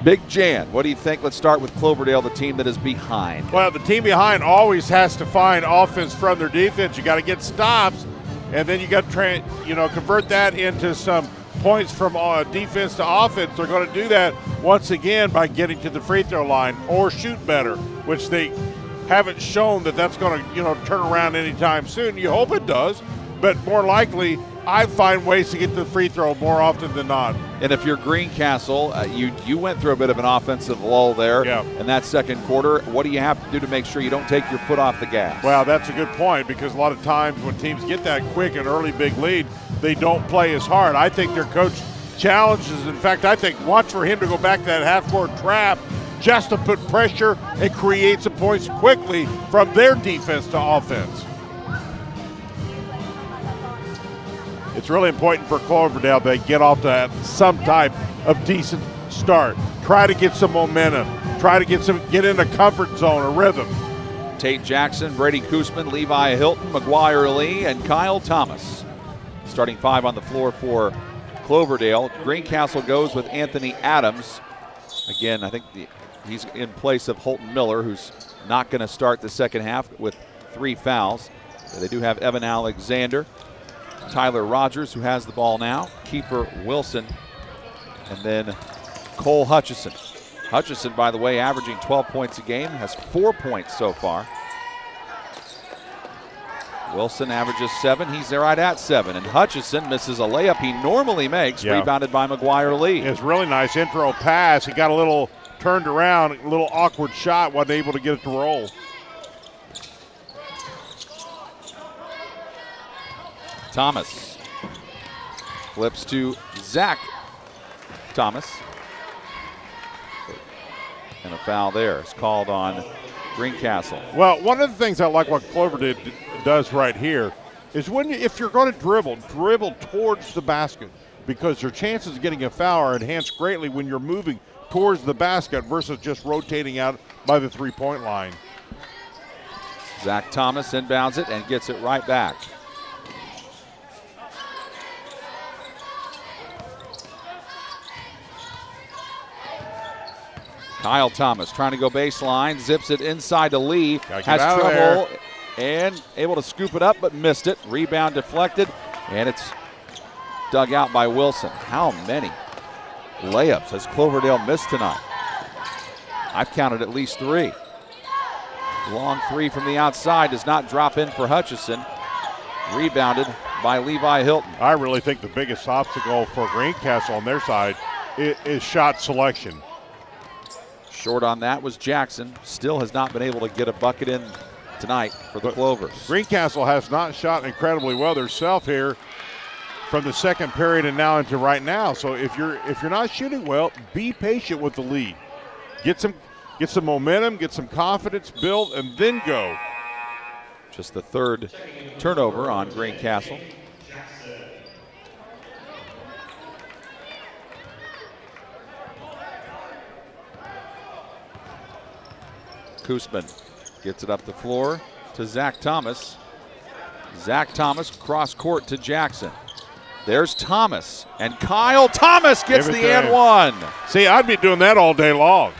Big Jan, what do you think? Let's start with Cloverdale, the team that is behind. Well, the team behind always has to find offense from their defense. You got to get stops, and then you got to convert that into some points from defense to offense. They're going to do that once again by getting to the free throw line or shoot better, which they haven't shown that that's going to turn around anytime soon. You hope it does, but more likely I find ways to get to the free throw more often than not. And if you're Greencastle, you went through a bit of an offensive lull there in that second quarter. What do you have to do to make sure you don't take your foot off the gas? Well, that's a good point, because a lot of times when teams get that quick and early big lead, they don't play as hard. I think their coach challenges. In fact, I think watch for him to go back to that half-court trap just to put pressure and create some points quickly from their defense to offense. It's really important for Cloverdale they get off to some type of decent start. Try to get some momentum. Try to get in a comfort zone, a rhythm. Tate Jackson, Brady Koosman, Levi Hilton, McGuire Lee, and Kyle Thomas. Starting five on the floor for Cloverdale. Greencastle goes with Anthony Adams. Again, I think he's in place of Holton Miller, who's not going to start the second half with 3 fouls. They do have Evan Alexander, Tyler Rogers, who has the ball now, Kiefer Wilson, and then Cole Hutchison. Hutchison, by the way, averaging 12 points a game, has 4 points so far. Wilson averages 7. He's there right at 7. And Hutchison misses a layup he normally makes, rebounded by McGuire Lee. It's really nice intro pass. He got a little turned around, a little awkward shot, wasn't able to get it to roll. Thomas flips to Zach Thomas. And a foul there is called on Greencastle. Well, one of the things I like what Cloverdale does right here is if you're going to dribble towards the basket, because your chances of getting a foul are enhanced greatly when you're moving towards the basket versus just rotating out by the three-point line. Zach Thomas inbounds it and gets it right back. Kyle Thomas trying to go baseline, zips it inside to Lee, has trouble and able to scoop it up but missed it. Rebound deflected, and it's dug out by Wilson. How many layups has Cloverdale missed tonight? I've counted at least 3. Long 3 from the outside does not drop in for Hutchison. Rebounded by Levi Hilton. I really think the biggest obstacle for Greencastle on their side is shot selection. Short on that was Jackson. Still has not been able to get a bucket in tonight for the Clovers. Greencastle has not shot incredibly well themselves here from the second period and now into right now. So if you're not shooting well, be patient with the lead. Get some momentum, get some confidence built, and then go. Just the 3rd turnover on Greencastle. Koosman gets it up the floor to Zach Thomas. Zach Thomas cross court to Jackson. There's Thomas, and Kyle Thomas gets the and one. See, I'd be doing that all day long.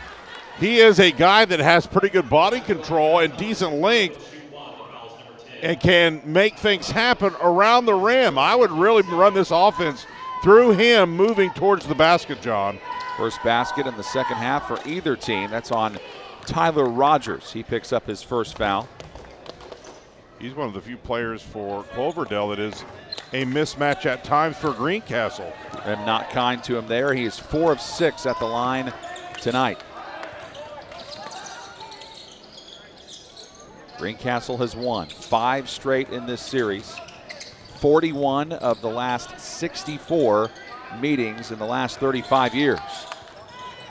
He is a guy that has pretty good body control and decent length. and can make things happen around the rim. I would really run this offense through him moving towards the basket, John. First basket in the second half for either team. That's on Tyler Rogers. He picks up his first foul. He's one of the few players for Cloverdale that is a mismatch at times for Greencastle. And not kind to him there. He is 4 of 6 at the line tonight. Greencastle has won 5 straight in this series. 41 of the last 64 meetings in the last 35 years.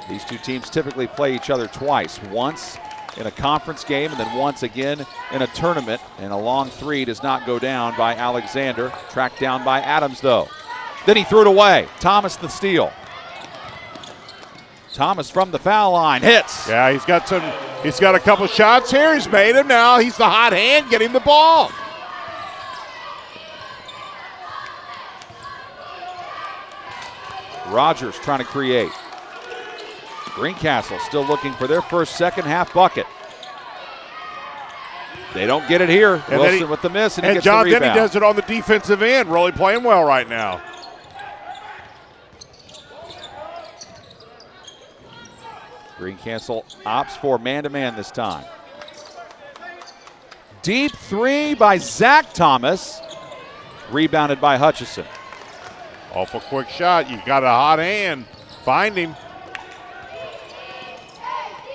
These two teams typically play each other twice, once in a conference game and then once again in a tournament. And a long three does not go down by Alexander. Tracked down by Adams, though. Then he threw it away. Thomas the steal. Thomas from the foul line hits. Yeah, he's got a couple shots here. He's made him now. He's the hot hand getting the ball. Rogers trying to create. Greencastle still looking for their first second half bucket. They don't get it here. And Wilson with the miss, and he gets John, the rebound. then he does it on the defensive end, really playing well right now. Greencastle opts for man-to-man this time. Deep three by Zach Thomas. Rebounded by Hutchison. Awful quick shot. You got a hot hand. Find him.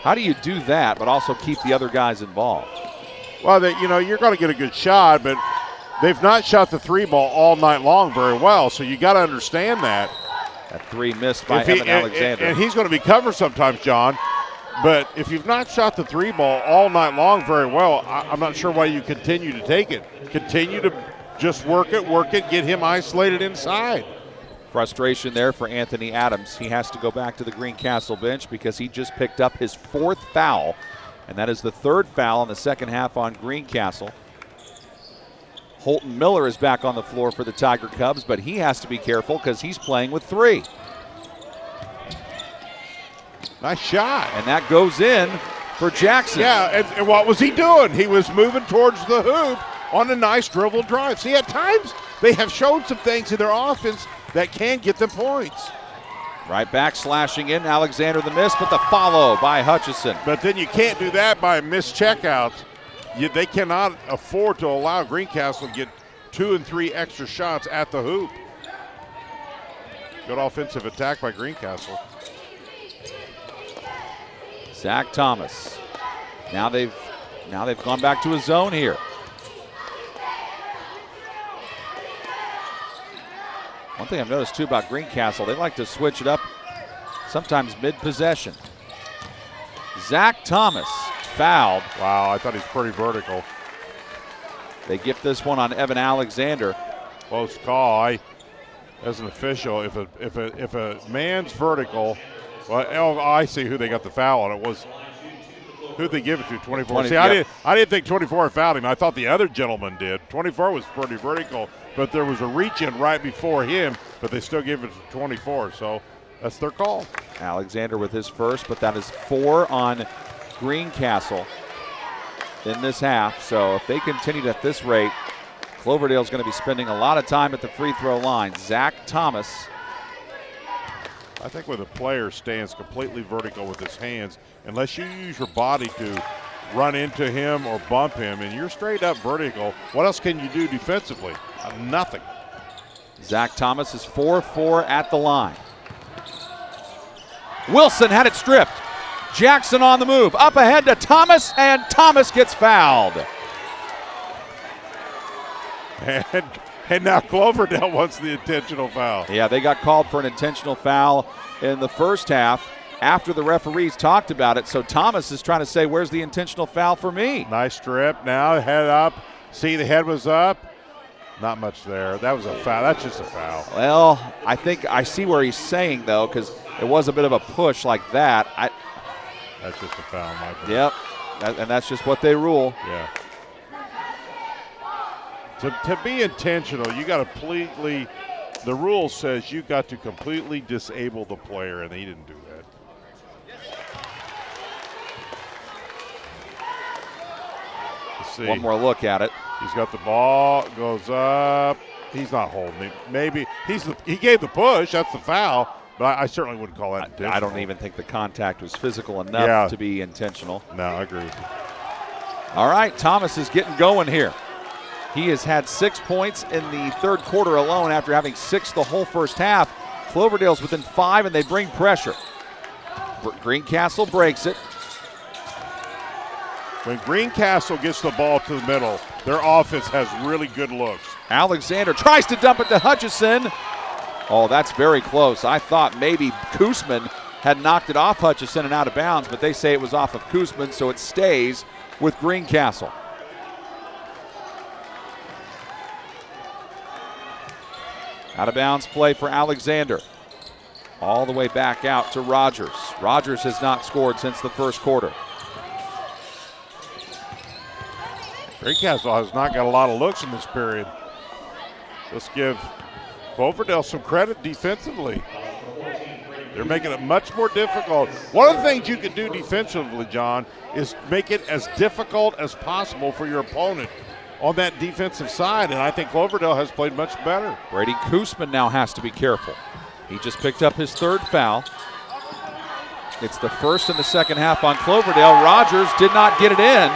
How do you do that, but also keep the other guys involved? Well, you're going to get a good shot, but they've not shot the three ball all night long very well, so you got to understand that. That three missed by Evan Alexander. And he's going to be covered sometimes, John. But if you've not shot the three ball all night long very well, I'm not sure why you continue to take it. Continue to just work it, get him isolated inside. Frustration there for Anthony Adams. He has to go back to the Greencastle bench because he just picked up his 4th foul, and that is the 3rd foul in the second half on Greencastle. Holton Miller is back on the floor for the Tiger Cubs, but he has to be careful because he's playing with 3. Nice shot. And that goes in for Jackson. Yeah, and what was he doing? He was moving towards the hoop on a nice dribble drive. See, at times they have shown some things in their offense that can get them points. Right back, slashing in, Alexander the miss, but the follow by Hutchison. But then you can't do that by missed checkouts. They cannot afford to allow Greencastle to get 2 and 3 extra shots at the hoop. Good offensive attack by Greencastle. Zach Thomas. Now they've gone back to a zone here. One thing I've noticed too about Greencastle, they like to switch it up sometimes mid-possession. Zach Thomas fouled. Wow, I thought he's pretty vertical. They gift this one on Evan Alexander. Close call. As an official, if a man's vertical, well, I see who they got the foul on. It was who'd they give it to? 24. See, yep. I didn't think 24 fouled him. I thought the other gentleman did. 24 was pretty vertical, but there was a reach in right before him, but they still gave it to 24. So that's their call. Alexander with his first, but that is 4 on Greencastle in this half. So if they continue at this rate, Cloverdale's going to be spending a lot of time at the free throw line. Zach Thomas. I think when a player stands completely vertical with his hands, unless you use your body to run into him or bump him, and you're straight up vertical, what else can you do defensively? Nothing. Zach Thomas is 4-4 at the line. Wilson had it stripped. Jackson on the move. Up ahead to Thomas, and Thomas gets fouled. And now Cloverdale wants the intentional foul. Yeah, they got called for an intentional foul in the first half after the referees talked about it. So Thomas is trying to say, where's the intentional foul for me? Nice strip. Now head up. See, the head was up. Not much there. That was a foul. That's just a foul. Well, I think I see where he's saying, though, because it was a bit of a push like that. That's just a foul, Michael. Yep, and that's just what they rule. Yeah. To be intentional, you got to completely, the rule says you got to completely disable the player, and he didn't do that. Let's see. One more look at it. He's got the ball, goes up. He's not holding it. Maybe he gave the push. That's the foul. But I certainly wouldn't call that intentional. I don't even think the contact was physical enough to be intentional. No, I agree with you. All right, Thomas is getting going here. He has had 6 points in the third quarter alone after having 6 the whole first half. Cloverdale's within 5, and they bring pressure. Greencastle breaks it. When Greencastle gets the ball to the middle, their offense has really good looks. Alexander tries to dump it to Hutchison. Oh, that's very close. I thought maybe Koosman had knocked it off Hutchison and out of bounds, but they say it was off of Koosman, so it stays with Greencastle. Out of bounds play for Alexander. All the way back out to Rogers. Rogers has not scored since the first quarter. Greencastle has not got a lot of looks in this period. Let's give Cloverdale some credit defensively. They're making it much more difficult. One of the things you can do defensively, John, is make it as difficult as possible for your opponent on that defensive side, and I think Cloverdale has played much better. Brady Koosman now has to be careful. He just picked up his third foul. It's the first in the second half on Cloverdale. Rogers did not get it in.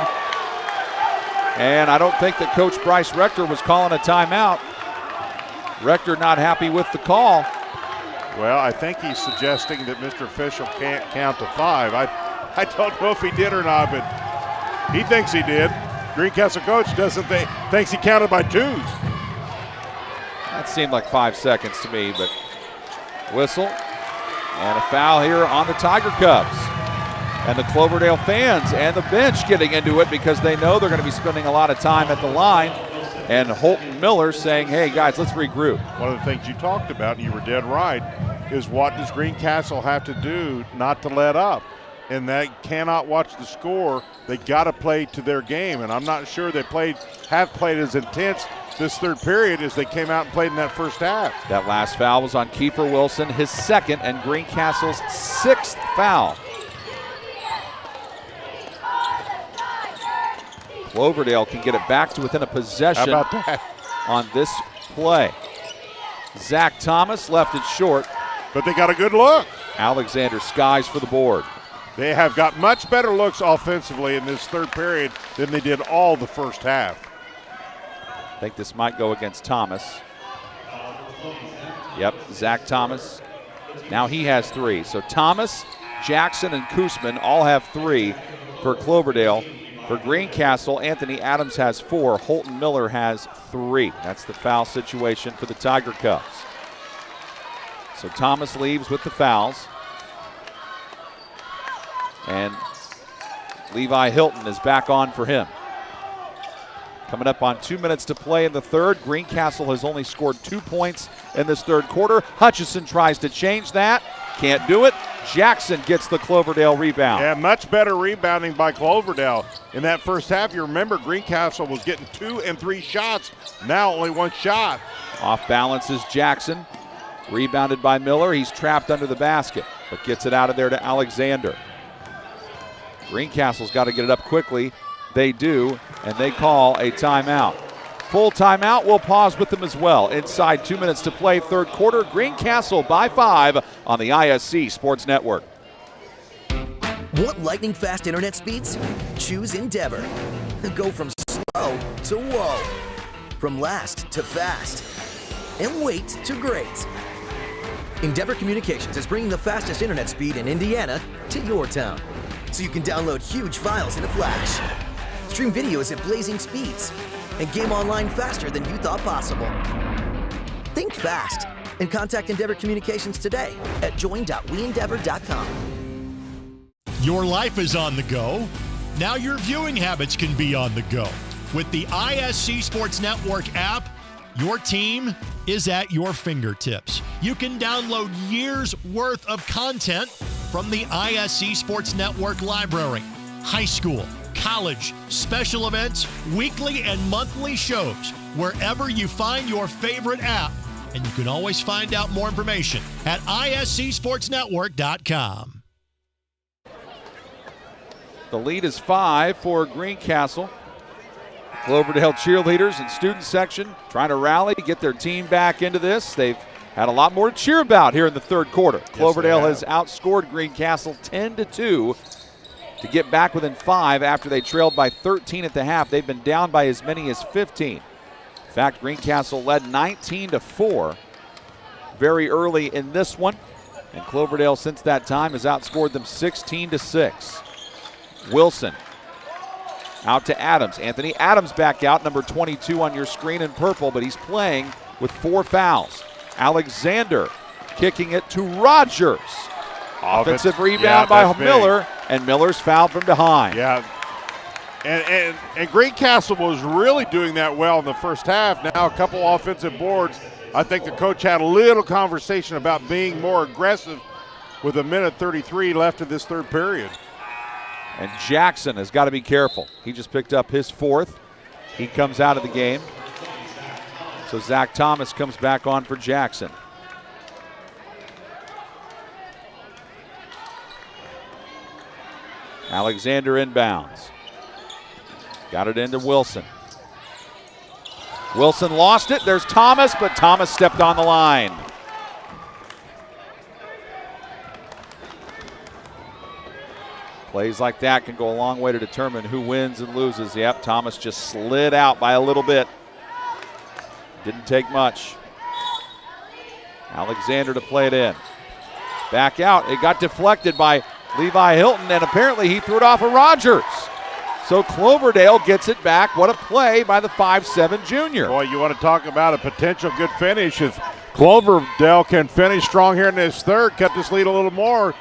And I don't think that Coach Bryce Rector was calling a timeout. Rector not happy with the call. Well, I think he's suggesting that Mr. Official can't count to 5. I don't know if he did or not, but he thinks he did. Greencastle coach thinks he counted by 2s. That seemed like 5 seconds to me, but whistle. And a foul here on the Tiger Cubs. And the Cloverdale fans and the bench getting into it because they know they're going to be spending a lot of time at the line. And Holton Miller saying, hey, guys, let's regroup. One of the things you talked about, and you were dead right, is what does Greencastle have to do not to let up? And they cannot watch the score. They got to play to their game. And I'm not sure they have played as intense this third period as they came out and played in that first half. That last foul was on Kiefer Wilson, his second, and Greencastle's 6th foul. Cloverdale can get it back to within a possession. How about that? On this play. Zach Thomas left it short. But they got a good look. Alexander skies for the board. They have got much better looks offensively in this third period than they did all the first half. I think this might go against Thomas. Yep, Zach Thomas. Now he has 3. So Thomas, Jackson, and Koosman all have 3 for Cloverdale. For Greencastle, Anthony Adams has 4. Holton Miller has 3. That's the foul situation for the Tiger Cubs. So Thomas leaves with the fouls. And Levi Hilton is back on for him. Coming up on 2 minutes to play in the third. Greencastle has only scored 2 points in this third quarter. Hutchison tries to change that. Can't do it. Jackson gets the Cloverdale rebound. Yeah, much better rebounding by Cloverdale. In that first half, you remember Greencastle was getting 2 and 3 shots. Now only 1 shot. Off balance is Jackson. Rebounded by Miller. He's trapped under the basket, but gets it out of there to Alexander. Greencastle's got to get it up quickly. They do, and they call a timeout. Full timeout. We'll pause with them as well. Inside 2 minutes to play, third quarter. Greencastle by 5 on the ISC Sports Network. Want lightning fast internet speeds? Choose Endeavor. Go from slow to whoa. From last to fast. And wait to great. Endeavor Communications is bringing the fastest internet speed in Indiana to your town. So you can download huge files in a flash. Stream videos at blazing speeds. And game online faster than you thought possible. Think fast and contact Endeavor Communications today at join.weendeavor.com. Your life is on the go. Now your viewing habits can be on the go. With the ISC Sports Network app, your team is at your fingertips. You can download years worth of content from the ISC Sports Network library. High school, college, special events, weekly and monthly shows, wherever you find your favorite app. And you can always find out more information at iscsportsnetwork.com. The lead is 5 for Greencastle. Cloverdale cheerleaders and student section trying to rally, get their team back into this. They've had a lot more to cheer about here in the third quarter. Cloverdale has outscored Greencastle 10-2 to get back within 5 after they trailed by 13 at the half. They've been down by as many as 15. In fact, Greencastle led 19-4 very early in this one. And Cloverdale since that time has outscored them 16-6. Wilson out to Adams. Anthony Adams back out, number 22 on your screen in purple, but he's playing with 4 fouls. Alexander kicking it to Rogers. Offensive rebound by Miller, and Miller's fouled from behind. Yeah, and Greencastle was really doing that well in the first half. Now a couple offensive boards. I think the coach had a little conversation about being more aggressive with 1:33 left in this third period. And Jackson has got to be careful. He just picked up his 4th. He comes out of the game. So Zach Thomas comes back on for Jackson. Alexander inbounds. Got it into Wilson. Wilson lost it. There's Thomas, but Thomas stepped on the line. Plays like that can go a long way to determine who wins and loses. Yep, Thomas just slid out by a little bit. Didn't take much. Alexander to play it in. Back out. It got deflected by Levi Hilton, and apparently he threw it off of Rogers. So Cloverdale gets it back. What a play by the 5'7" junior. Boy, you want to talk about a potential good finish. If Cloverdale can finish strong here in this third, cut this lead a little more,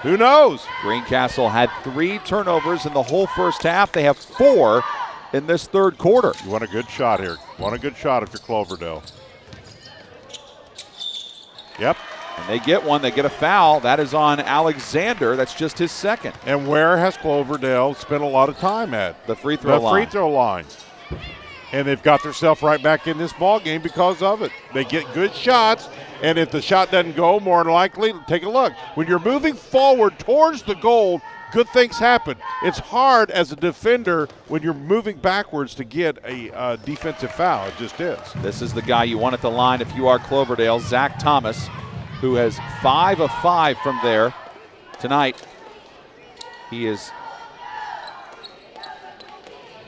who knows? Greencastle had 3 turnovers in the whole first half. They have 4 in this third quarter. You want a good shot here. Want a good shot if you're Cloverdale. Yep. And they get one. They get a foul. That is on Alexander. That's just his 2nd. And where has Cloverdale spent a lot of time at? The free throw line. The free throw line. And they've got themselves right back in this ball game because of it. They get good shots, and if the shot doesn't go, more than likely, take a look. When you're moving forward towards the goal, good things happen. It's hard as a defender when you're moving backwards to get a defensive foul. It just is. This is the guy you want at the line if you are Cloverdale, Zach Thomas, who has 5 of 5 from there tonight. He is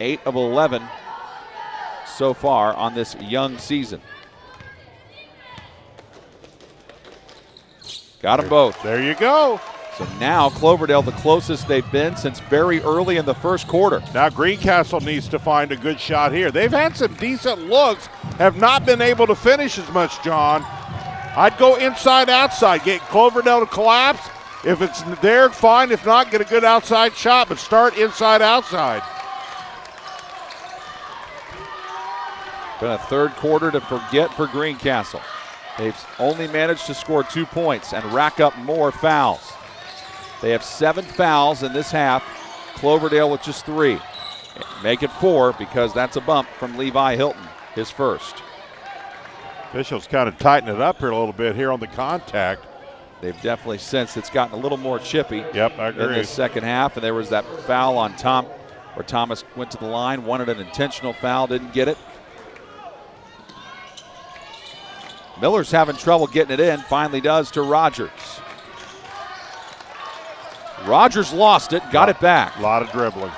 8 of 11 so far on this young season. Got them both. There you go. So now Cloverdale the closest they've been since very early in the first quarter. Now Greencastle needs to find a good shot here. They've had some decent looks, have not been able to finish as much, John. I'd go inside, outside, get Cloverdale to collapse. If it's there, fine. If not, get a good outside shot, but start inside, outside. Been a third quarter to forget for Greencastle. They've only managed to score 2 points and rack up more fouls. They have 7 fouls in this half. Cloverdale with just 3. Make it 4 because that's a bump from Levi Hilton, his first. Officials kind of tighten it up here a little bit here on the contact. They've definitely sensed it's gotten a little more chippy. Yep, I agree. In the second half, and there was that foul on Tom, where Thomas went to the line, wanted an intentional foul, didn't get it. Miller's having trouble getting it in, finally does to Rogers. Rogers lost it, got it back. A lot of dribbling.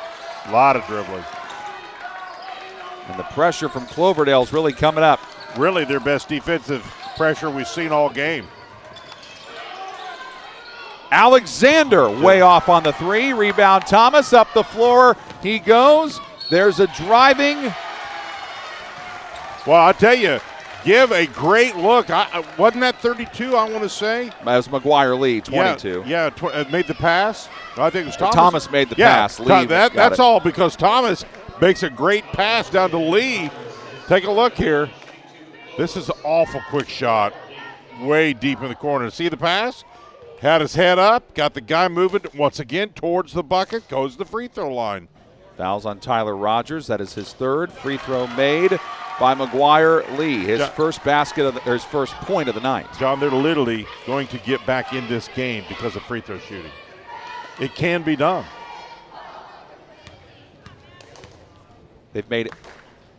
A lot of dribbling. And the pressure from Cloverdale is really coming up. Really their best defensive pressure we've seen all game. Alexander way off on the 3. Rebound Thomas, up the floor he goes. There's a driving. Well, I tell you, give a great look. Wasn't that 32, I want to say? That was McGuire Lee, 22. Yeah, made the pass. I think it was Thomas. Thomas made the pass. Lee that's all because Thomas makes a great pass down to Lee. Take a look here. This is an awful quick shot. Way deep in the corner. See the pass? Had his head up, got the guy moving once again towards the bucket, goes to the free throw line. Fouls on Tyler Rogers. That is his 3rd. Free throw made by McGuire Lee. His first his first point of the night. John, they're literally going to get back in this game because of free throw shooting. It can be done. They've made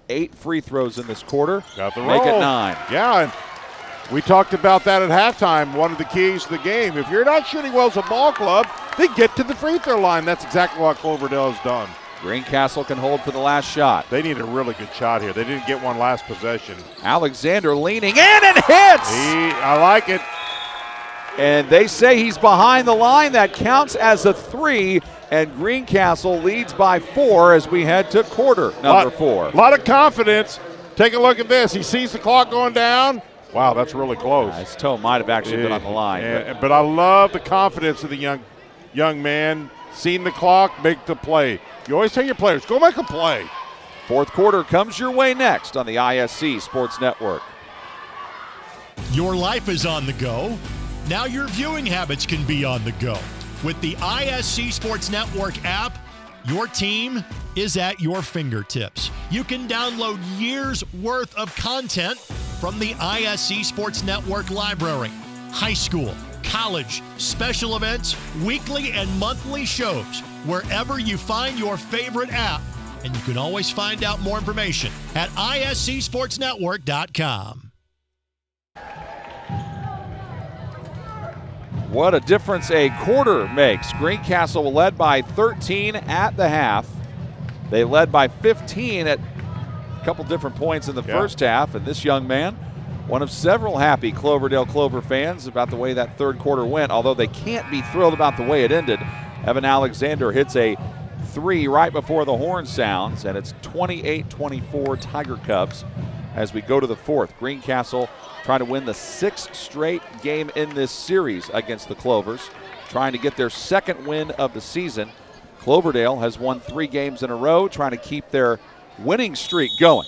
8 free throws in this quarter. Got the Make roll. it 9. Yeah, and we talked about that at halftime. One of the keys to the game. If you're not shooting well as a ball club, then get to the free throw line. That's exactly what Cloverdale has done. Greencastle can hold for the last shot. They need a really good shot here. They didn't get one last possession. Alexander leaning in and hits! I like it. And they say he's behind the line. That counts as a 3, and Greencastle leads by 4 as we head to quarter number 4. A lot of confidence. Take a look at this. He sees the clock going down. Wow, that's really close. His toe might have actually been on the line. But I love the confidence of the young man. Seeing the clock, make the play. You always tell your players, go make a play. Fourth quarter comes your way next on the ISC Sports Network. Your life is on the go. Now your viewing habits can be on the go. With the ISC Sports Network app, your team is at your fingertips. You can download years' worth of content from the ISC Sports Network library. High school, college, special events, weekly and monthly shows, wherever you find your favorite app. And you can always find out more information at iscsportsnetwork.com. What a difference a quarter makes. Greencastle led by 13 at the half. They led by 15 at a couple different points in the first half. And this young man, one of several happy Cloverdale Clover fans about the way that third quarter went, although they can't be thrilled about the way it ended. Evan Alexander hits a 3 right before the horn sounds, and it's 28-24 Tiger Cubs as we go to the fourth. Greencastle trying to win the 6th straight game in this series against the Clovers, trying to get their 2nd win of the season. Cloverdale has won 3 games in a row, trying to keep their winning streak going.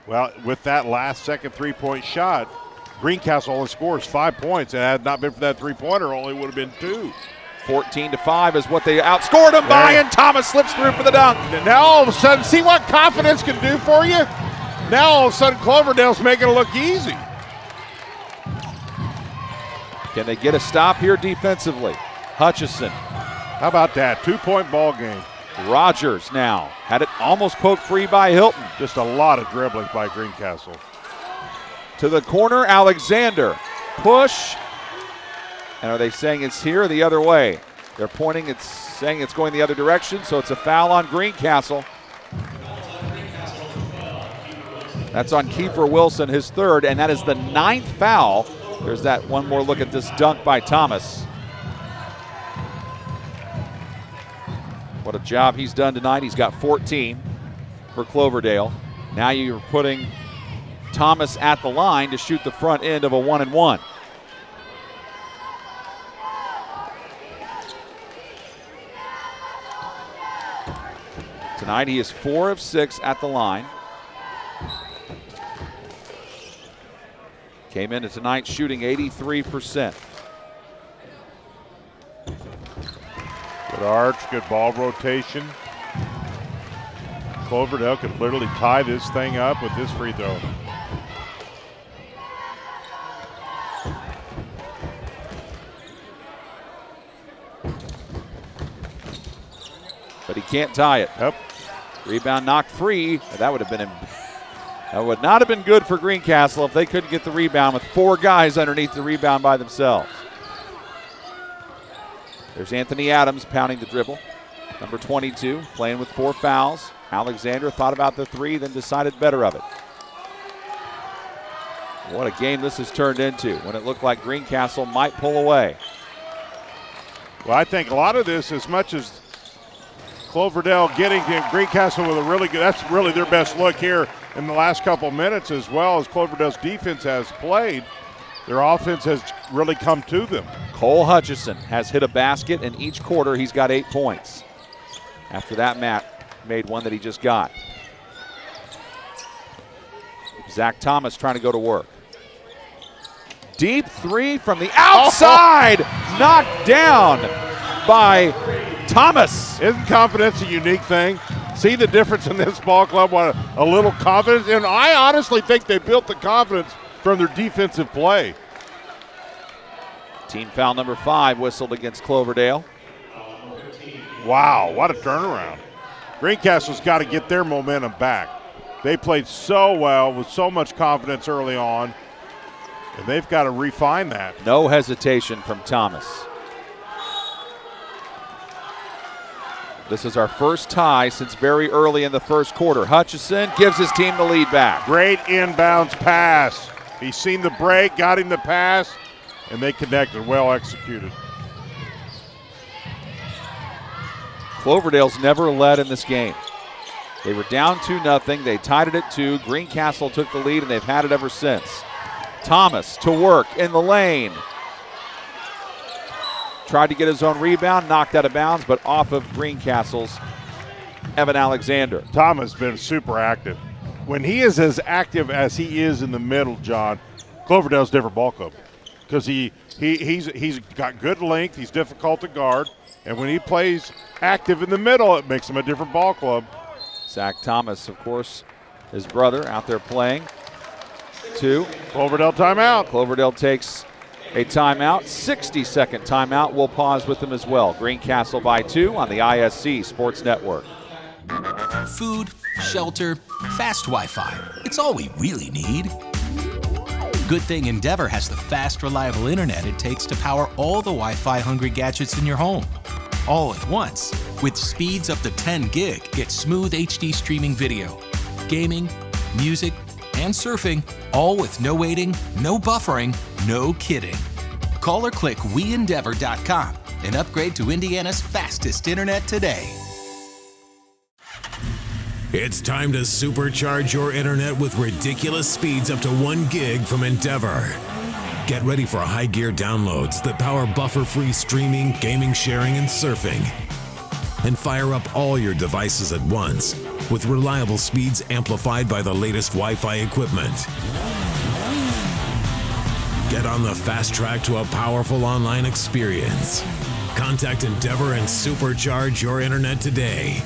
Well, with that last second three-point shot, Greencastle only scores 5 points. And had it not been for that three-pointer, only would have been 2. 14-5 is what they outscored them by, and Thomas slips through for the dunk. Now all of a sudden, see what confidence can do for you? Now all of a sudden, Cloverdale's making it look easy. Can they get a stop here defensively? Hutchison. How about that? 2-point ball game. Rogers now had it almost poked free by Hilton. Just a lot of dribbling by Greencastle. To the corner, Alexander. Push. And are they saying it's here or the other way? They're pointing, it's saying it's going the other direction, so it's a foul on Greencastle. That's on Kiefer Wilson, his 3rd, and that is the 9th foul. There's that one more look at this dunk by Thomas. What a job he's done tonight. He's got 14 for Cloverdale. Now you're putting Thomas at the line to shoot the front end of a 1-and-1. Tonight he is 4 of 6 at the line. Came into tonight shooting 83%. Good arch, good ball rotation. Cloverdale could literally tie this thing up with this free throw. But he can't tie it. Yep. Rebound knocked free. That would not have been good for Greencastle if they couldn't get the rebound with 4 guys underneath the rebound by themselves. There's Anthony Adams pounding the dribble. Number 22, playing with 4 fouls. Alexander thought about the 3, then decided better of it. What a game this has turned into when it looked like Greencastle might pull away. Well, I think a lot of this, as much as Cloverdale getting to Greencastle with a really good, that's really their best look here in the last couple minutes, as well as Cloverdale's defense has played. Their offense has really come to them. Cole Hutchison has hit a basket in each quarter. He's got 8 points. After that, Matt made one that he just got. Zach Thomas trying to go to work. Deep 3 from the outside. Knocked down by Thomas. Isn't confidence a unique thing? See the difference in this ball club? What a little confidence. And I honestly think they built the confidence from their defensive play. Team foul number 5 whistled against Cloverdale. Wow, what a turnaround. Greencastle's got to get their momentum back. They played so well with so much confidence early on, and they've got to refine that. No hesitation from Thomas. This is our first tie since very early in the first quarter. Hutchison gives his team the lead back. Great inbounds pass. He's seen the break, got him the pass, and they connected. Well executed. Cloverdale's never led in this game. They were down 2-0. They tied it at 2. Greencastle took the lead, and they've had it ever since. Thomas to work in the lane. Tried to get his own rebound, knocked out of bounds, but off of Greencastle's Evan Alexander. Thomas has been super active. When he is as active as he is in the middle, John, Cloverdale's a different ball club because he's got good length. He's difficult to guard, and when he plays active in the middle, it makes him a different ball club. Zach Thomas, of course, his brother out there playing. 2. Cloverdale timeout. Cloverdale takes a timeout, 60-second timeout. We'll pause with them as well. Greencastle by 2 on the ISC Sports Network. Food, shelter, fast Wi-Fi. It's all we really need. Good thing Endeavor has the fast, reliable internet it takes to power all the Wi-Fi hungry gadgets in your home. All at once. With speeds up to 10 gig, get smooth HD streaming video, gaming, music, and surfing, all with no waiting, no buffering, no kidding. Call or click WeEndeavor.com and upgrade to Indiana's fastest internet today. It's time to supercharge your internet with ridiculous speeds up to 1 gig from Endeavor. Get ready for high gear downloads that power buffer-free streaming, gaming, sharing, and surfing. And fire up all your devices at once with reliable speeds amplified by the latest Wi-Fi equipment. Get on the fast track to a powerful online experience. Contact Endeavor and supercharge your internet today.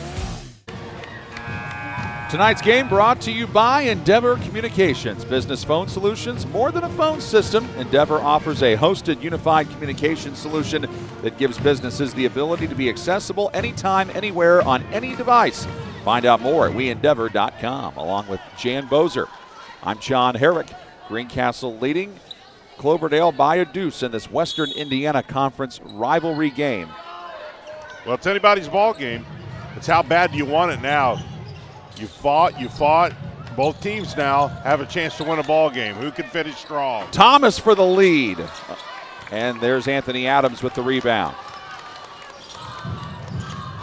Tonight's game brought to you by Endeavor Communications. Business phone solutions, more than a phone system. Endeavor offers a hosted unified communication solution that gives businesses the ability to be accessible anytime, anywhere, on any device. Find out more at WeEndeavor.com. Along with Jan Bozer, I'm John Herrick. Greencastle leading Cloverdale by a deuce in this Western Indiana Conference rivalry game. Well, it's anybody's ball game. It's how bad do you want it now? You fought. Both teams now have a chance to win a ball game. Who can finish strong? Thomas for the lead. And there's Anthony Adams with the rebound.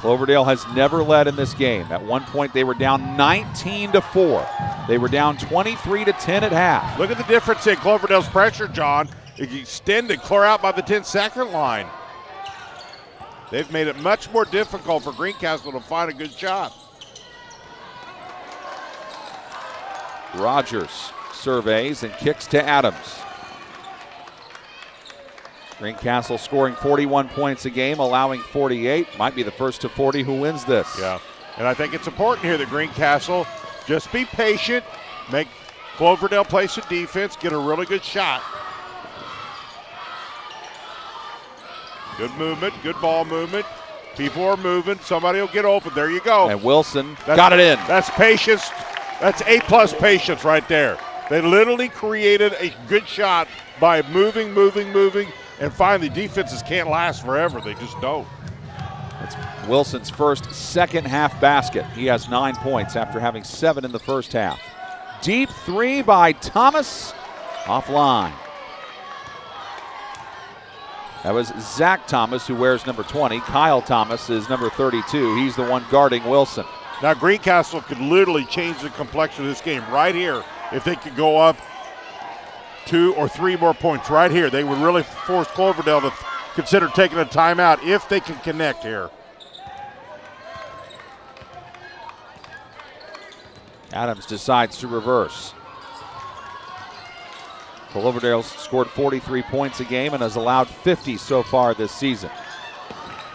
Cloverdale has never led in this game. At one point, they were down 19-4. They were down 23-10 at half. Look at the difference in Cloverdale's pressure, John. It extended, clear out by the 10-second line. They've made it much more difficult for Greencastle to find a good shot. Rogers surveys and kicks to Adams. Greencastle scoring 41 points a game, allowing 48. Might be the first to 40 who wins this. Yeah, and I think it's important here that Greencastle just be patient, make Cloverdale play some defense, get a really good shot. Good movement, good ball movement. People are moving. Somebody will get open. There you go. And Wilson got it in. That's patience. That's A+ patience right there. They literally created a good shot by moving, and finally defenses can't last forever. They just don't. That's Wilson's first second half basket. He has 9 points after having 7 in the first half. Deep 3 by Thomas, offline. That was Zach Thomas, who wears number 20. Kyle Thomas is number 32. He's the one guarding Wilson. Now Greencastle could literally change the complexion of this game right here if they could go up 2 or 3 more points right here. They would really force Cloverdale to consider taking a timeout if they can connect here. Adams decides to reverse. Cloverdale's scored 43 points a game and has allowed 50 so far this season.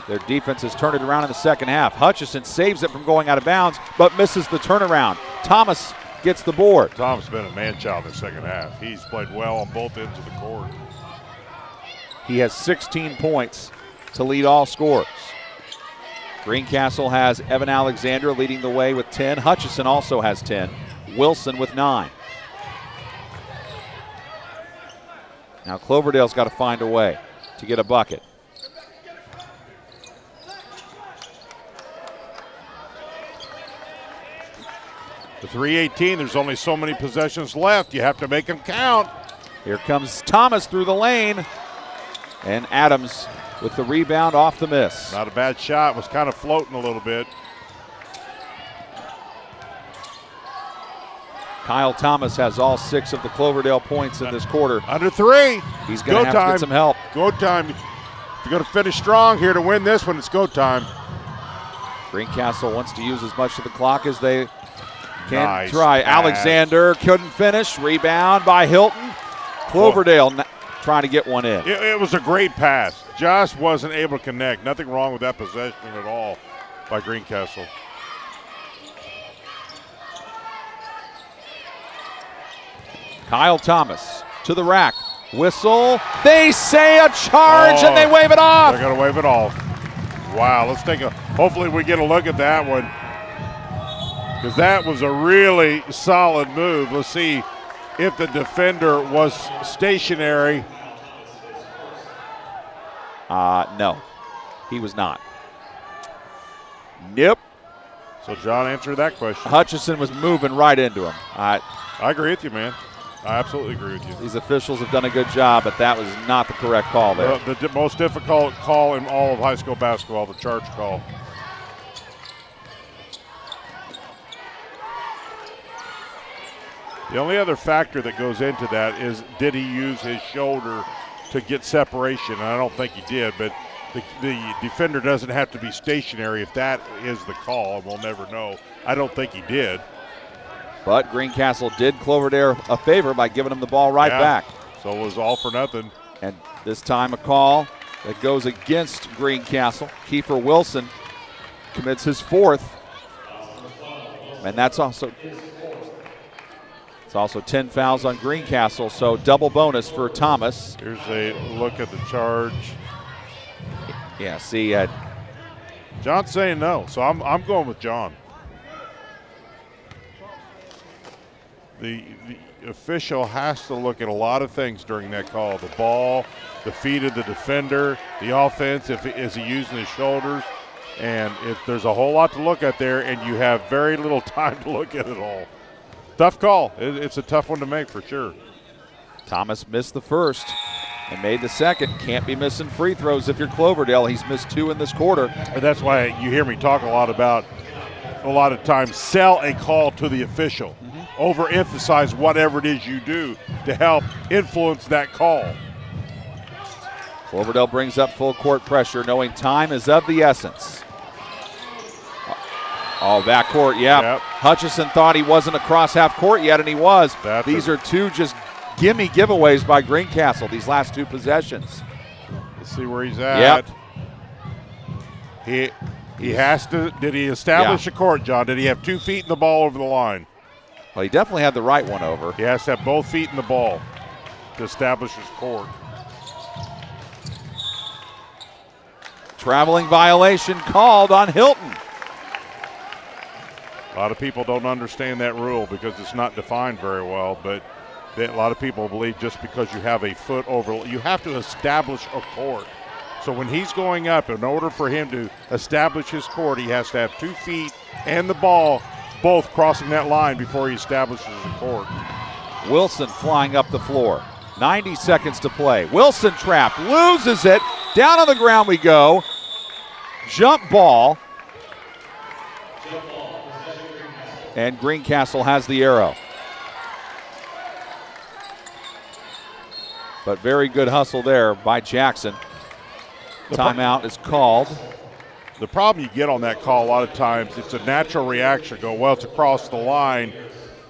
Their defense has turned it around in the second half. Hutchison saves it from going out of bounds, but misses the turnaround. Thomas gets the board. Thomas has been a man-child in the second half. He's played well on both ends of the court. He has 16 points to lead all scorers. Greencastle has Evan Alexander leading the way with 10. Hutchison also has 10. Wilson with 9. Now Cloverdale's got to find a way to get a bucket. The 3:18, there's only so many possessions left. You have to make them count. Here comes Thomas through the lane. And Adams with the rebound off the miss. Not a bad shot. Was kind of floating a little bit. Kyle Thomas has all 6 of the Cloverdale points in this quarter. Under 3. He's going to have to get some help. Go time. If you're going to finish strong here to win this one, it's go time. Greencastle wants to use as much of the clock as they can Nice try. pass. Alexander couldn't finish. Rebound by Hilton. Cloverdale trying to get one in. It was a great pass. Just wasn't able to connect. Nothing wrong with that possession at all by Greencastle. Kyle Thomas to the rack. Whistle. They say a charge and they wave it off. They're going to wave it off. Wow, let's take hopefully we get a look at that one, because that was a really solid move. Let's see if the defender was stationary. No, he was not. Nope. So John answered that question. Hutchison was moving right into him. I agree with you, man. I absolutely agree with you. These officials have done a good job, but that was not the correct call there. The most difficult call in all of high school basketball, the charge call. The only other factor that goes into that is, did he use his shoulder to get separation? And I don't think he did, but the defender doesn't have to be stationary if that is the call, and we'll never know. I don't think he did. But Greencastle did Cloverdale a favor by giving him the ball right back. So it was all for nothing. And this time a call that goes against Greencastle. Kiefer Wilson commits his 4th. And it's also 10 fouls on Greencastle, so double bonus for Thomas. Here's a look at the charge. Yeah, see. John's saying no, so I'm going with John. The official has to look at a lot of things during that call. The ball, the feet of the defender, the offense, is he using his shoulders? And if there's a whole lot to look at there, and you have very little time to look at it all. Tough call. It's a tough one to make for sure. Thomas missed the first and made the second. Can't be missing free throws if you're Cloverdale. He's missed 2 in this quarter. And that's why you hear me talk a lot of times, sell a call to the official. Overemphasize whatever it is you do to help influence that call. Cloverdale brings up full court pressure, knowing time is of the essence. Oh, backcourt, yeah. Yep. Hutchison thought he wasn't across half court yet, and he was. These are 2 just gimme giveaways by Greencastle, these last 2 possessions. Let's see where he's at. Yep. He has to. Did he establish a court, John? Did he have 2 feet in the ball over the line? Well, he definitely had the right one over. He has to have both feet in the ball to establish his court. Traveling violation called on Hilton. A lot of people don't understand that rule because it's not defined very well, but a lot of people believe just because you have a foot over, you have to establish a court. So when he's going up, in order for him to establish his court, he has to have 2 feet and the ball both crossing that line before he establishes the court. Wilson flying up the floor. 90 seconds to play. Wilson trapped, loses it. Down on the ground we go. Jump ball. And Greencastle has the arrow. But very good hustle there by Jackson. Timeout is called. The problem you get on that call a lot of times, it's a natural reaction. Go, well, it's across the line,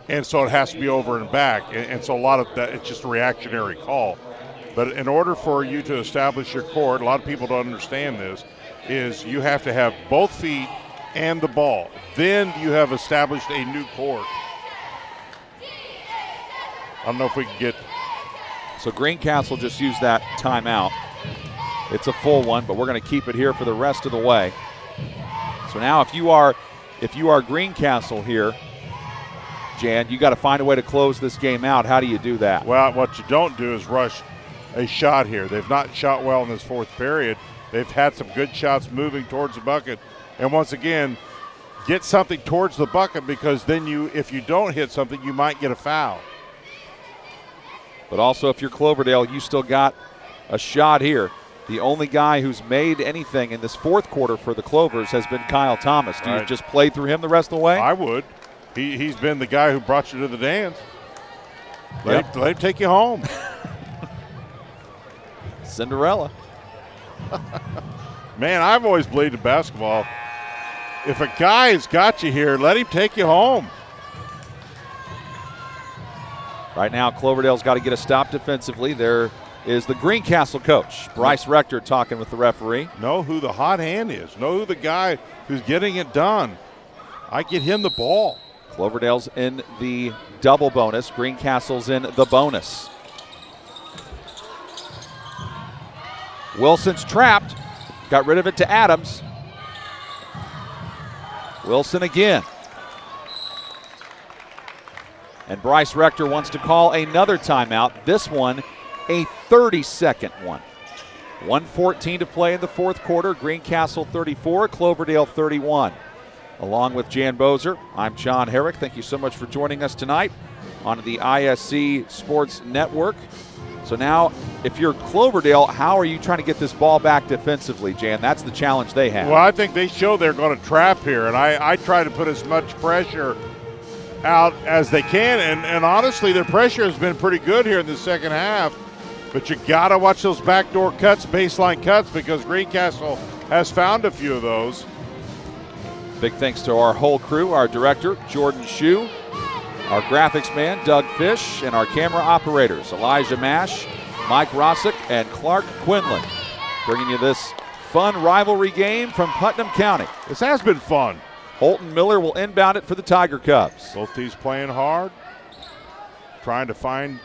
and so it has to be over and back. And so a lot of that, it's just a reactionary call. But in order for you to establish your court, a lot of people don't understand this, is you have to have both feet and the ball. Then you have established a new court. I don't know if we can get. So Greencastle just used that timeout. It's a full one, but we're going to keep it here for the rest of the way. So now if you are Greencastle here, Jan, you got to find a way to close this game out. How do you do that? Well, what you don't do is rush a shot here. They've not shot well in this fourth period. They've had some good shots moving towards the bucket. And once again, get something towards the bucket, because then if you don't hit something, you might get a foul. But also, if you're Cloverdale, you still got a shot here. The only guy who's made anything in this fourth quarter for the Clovers has been Kyle Thomas. Do you just play through him the rest of the way? I would. He's been the guy who brought you to the dance. Let him take you home. Cinderella. Man, I've always believed in basketball, if a guy has got you here, let him take you home. Right now, Cloverdale's got to get a stop defensively. There is the Greencastle coach, Bryce Rector, talking with the referee. Know who the hot hand is. Know who the guy who's getting it done. I get him the ball. Cloverdale's in the double bonus. Greencastle's in the bonus. Wilson's trapped. Got rid of it to Adams. Wilson again. And Bryce Rector wants to call another timeout. This one, a 30-second one. 1:14 to play in the fourth quarter. Greencastle 34, Cloverdale 31. Along with Jan Bozer, I'm John Herrick. Thank you so much for joining us tonight on the ISC Sports Network. So now, if you're Cloverdale, how are you trying to get this ball back defensively, Jan? That's the challenge they have. Well, I think they show they're going to trap here, and I try to put as much pressure out as they can, and honestly, their pressure has been pretty good here in the second half. But you got to watch those backdoor cuts, baseline cuts, because Greencastle has found a few of those. Big thanks to our whole crew, our director, Jordan Shue, our graphics man, Doug Fish, and our camera operators, Elijah Mash, Mike Rossick, and Clark Quinlan, bringing you this fun rivalry game from Putnam County. This has been fun. Holton Miller will inbound it for the Tiger Cubs. Both teams playing hard, trying to find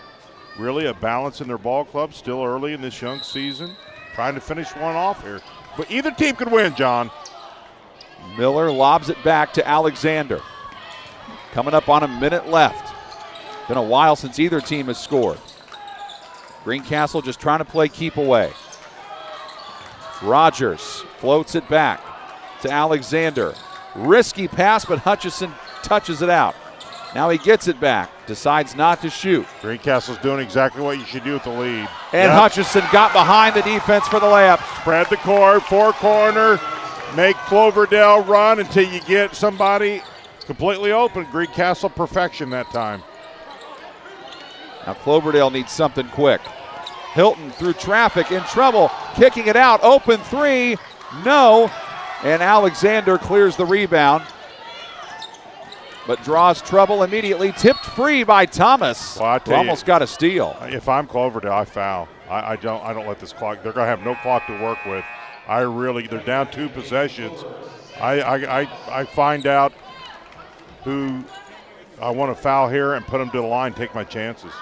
really a balance in their ball club, still early in this young season, trying to finish one off here. But either team could win, John. Miller lobs it back to Alexander. Coming up on a minute left. Been a while since either team has scored. Greencastle just trying to play keep away. Rogers floats it back to Alexander. Risky pass, but Hutchison touches it out. Now he gets it back, decides not to shoot. Greencastle's doing exactly what you should do with the lead. And Hutchison got behind the defense for the layup. Spread the court, four corner, make Cloverdale run until you get somebody completely open. Greencastle perfection that time. Now Cloverdale needs something quick. Hilton through traffic, in trouble, kicking it out, open three, no. And Alexander clears the rebound, but draws trouble immediately. Tipped free by Thomas, who almost got a steal. If I'm Cloverdale, I foul. I don't let this clock. They're going to have no clock to work with. They're down 2 possessions. I find out who I want to foul here and put them to the line, take my chances.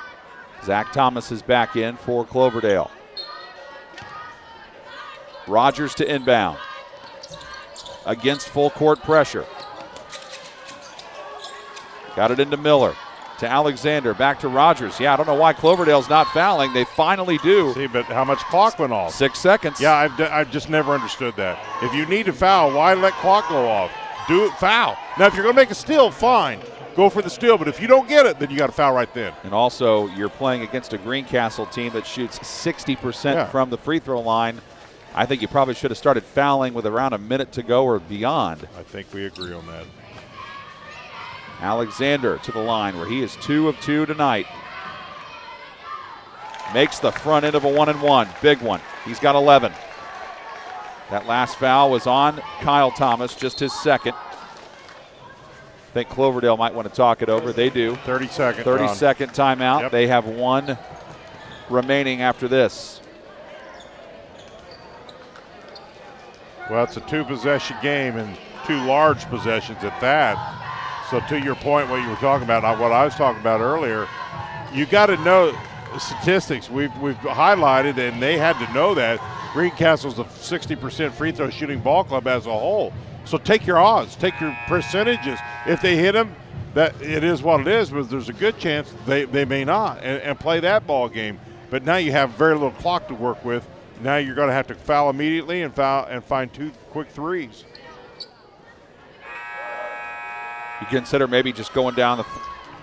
Zach Thomas is back in for Cloverdale. Rogers to inbound. Against full court pressure. Got it into Miller. To Alexander, back to Rogers. Yeah, I don't know why Cloverdale's not fouling. They finally do. See, but how much clock went off? 6 seconds. Yeah, I've just never understood that. If you need to foul, why let clock go off? Do it, foul. Now, if you're going to make a steal, fine. Go for the steal. But if you don't get it, then you got to foul right then. And also, you're playing against a Greencastle team that shoots 60% from the free throw line. I think you probably should have started fouling with around a minute to go or beyond. I think we agree on that. Alexander to the line where he is 2 of 2 tonight. Makes the front end of a 1-and-1. Big one. He's got 11. That last foul was on Kyle Thomas, just his second. I think Cloverdale might want to talk it over. They do. 30-second. 30-second timeout. Yep. They have one remaining after this. Well, it's a 2-possession game and 2 large possessions at that. So to your point, what you were talking about, what I was talking about earlier, you got to know statistics. We've highlighted, and they had to know that Greencastle's a 60% free throw shooting ball club as a whole. So take your odds, take your percentages. If they hit them, that it is what it is, but there's a good chance they may not and play that ball game. But now you have very little clock to work with. Now you're going to have to foul immediately and find 2 quick threes. You consider maybe just going down the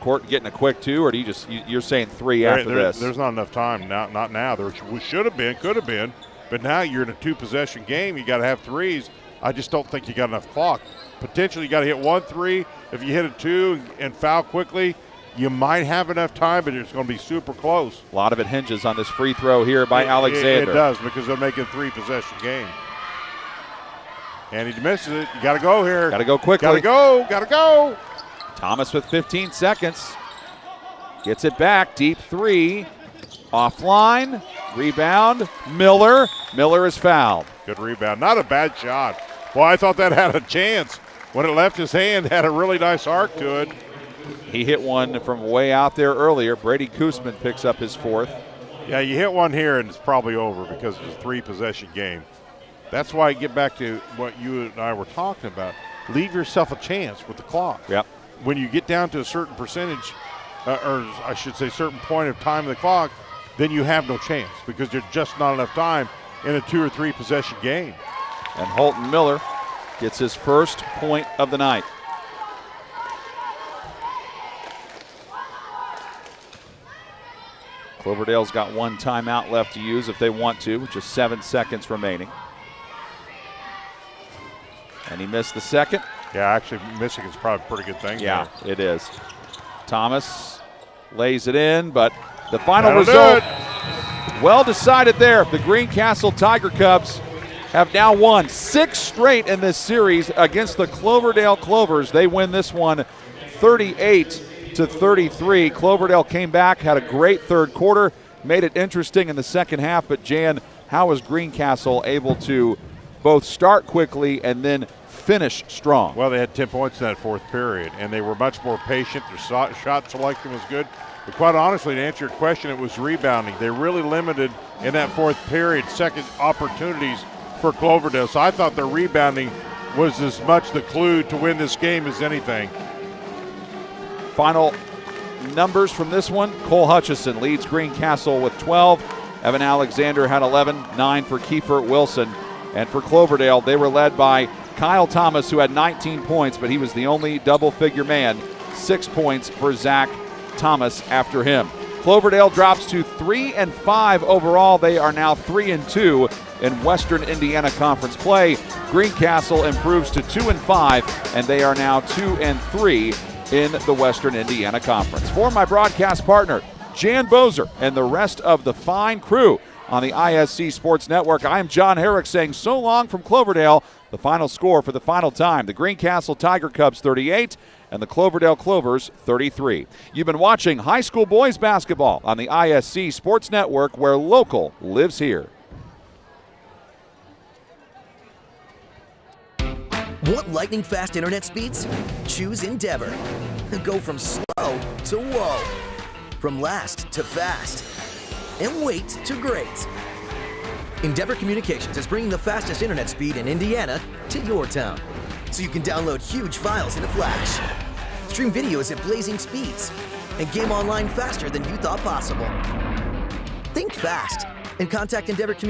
court and getting a quick 2, or do you're saying 3 after this? There's not enough time now. Not now. There should have been, could have been, but now you're in a 2-possession game. You got to have threes. I just don't think you got enough clock. Potentially, you got to hit 1 3. If you hit a 2 and foul quickly, you might have enough time, but it's going to be super close. A lot of it hinges on this free throw here by Alexander. It does, because they're making a 3-possession game. And he misses it. You got to go here. Got to go quickly. Got to go. Thomas with 15 seconds. Gets it back. Deep 3. Offline. Rebound. Miller. Miller is fouled. Good rebound. Not a bad shot. Well, I thought that had a chance. When it left his hand, had a really nice arc to it. He hit one from way out there earlier. Brady Koosman picks up his 4th. Yeah, you hit one here and it's probably over because it's a 3-possession game. That's why I get back to what you and I were talking about. Leave yourself a chance with the clock. Yep. When you get down to a certain percentage, or I should say certain point of time of the clock, then you have no chance because there's just not enough time in a 2 or 3 possession game. And Holton Miller gets his first point of the night. Cloverdale's got 1 timeout left to use if they want to, just 7 seconds remaining. And he missed the second. Yeah, actually missing is probably a pretty good thing. Yeah, it is. Thomas lays it in, but the final result, well decided there. The Greencastle Tiger Cubs have now won 6 straight in this series against the Cloverdale Clovers. They win this one 38-33. Cloverdale came back, had a great third quarter, made it interesting in the second half. But Jan, how was Greencastle able to both start quickly and then finish strong? Well, they had 10 points in that 4th period, and they were much more patient. Their shot selection was good. But quite honestly, to answer your question, it was rebounding. They really limited in that 4th period second opportunities for Cloverdale. So I thought their rebounding was as much the clue to win this game as anything. Final numbers from this one. Cole Hutchison leads Greencastle with 12. Evan Alexander had 11, 9 for Kiefer Wilson. And for Cloverdale, they were led by Kyle Thomas, who had 19 points, but he was the only double-figure man. 6 points for Zach Thomas after him. Cloverdale drops to 3-5 overall. They are now 3-2 in Western Indiana Conference play. Greencastle improves to 2-5, and they are now 2-3 in the Western Indiana Conference. For my broadcast partner, Jan Bozer, and the rest of the fine crew on the ISC Sports Network, I am John Herrick saying so long from Cloverdale. The final score for the final time, the Greencastle Tiger Cubs 38 and the Cloverdale Clovers 33. You've been watching high school boys basketball on the ISC Sports Network, where local lives here. Want lightning fast internet speeds? Choose Endeavor. Go from slow to whoa. From last to fast. And wait to great. Endeavor Communications is bringing the fastest internet speed in Indiana to your town, so you can download huge files in a flash, stream videos at blazing speeds, and game online faster than you thought possible. Think fast and contact Endeavor Communications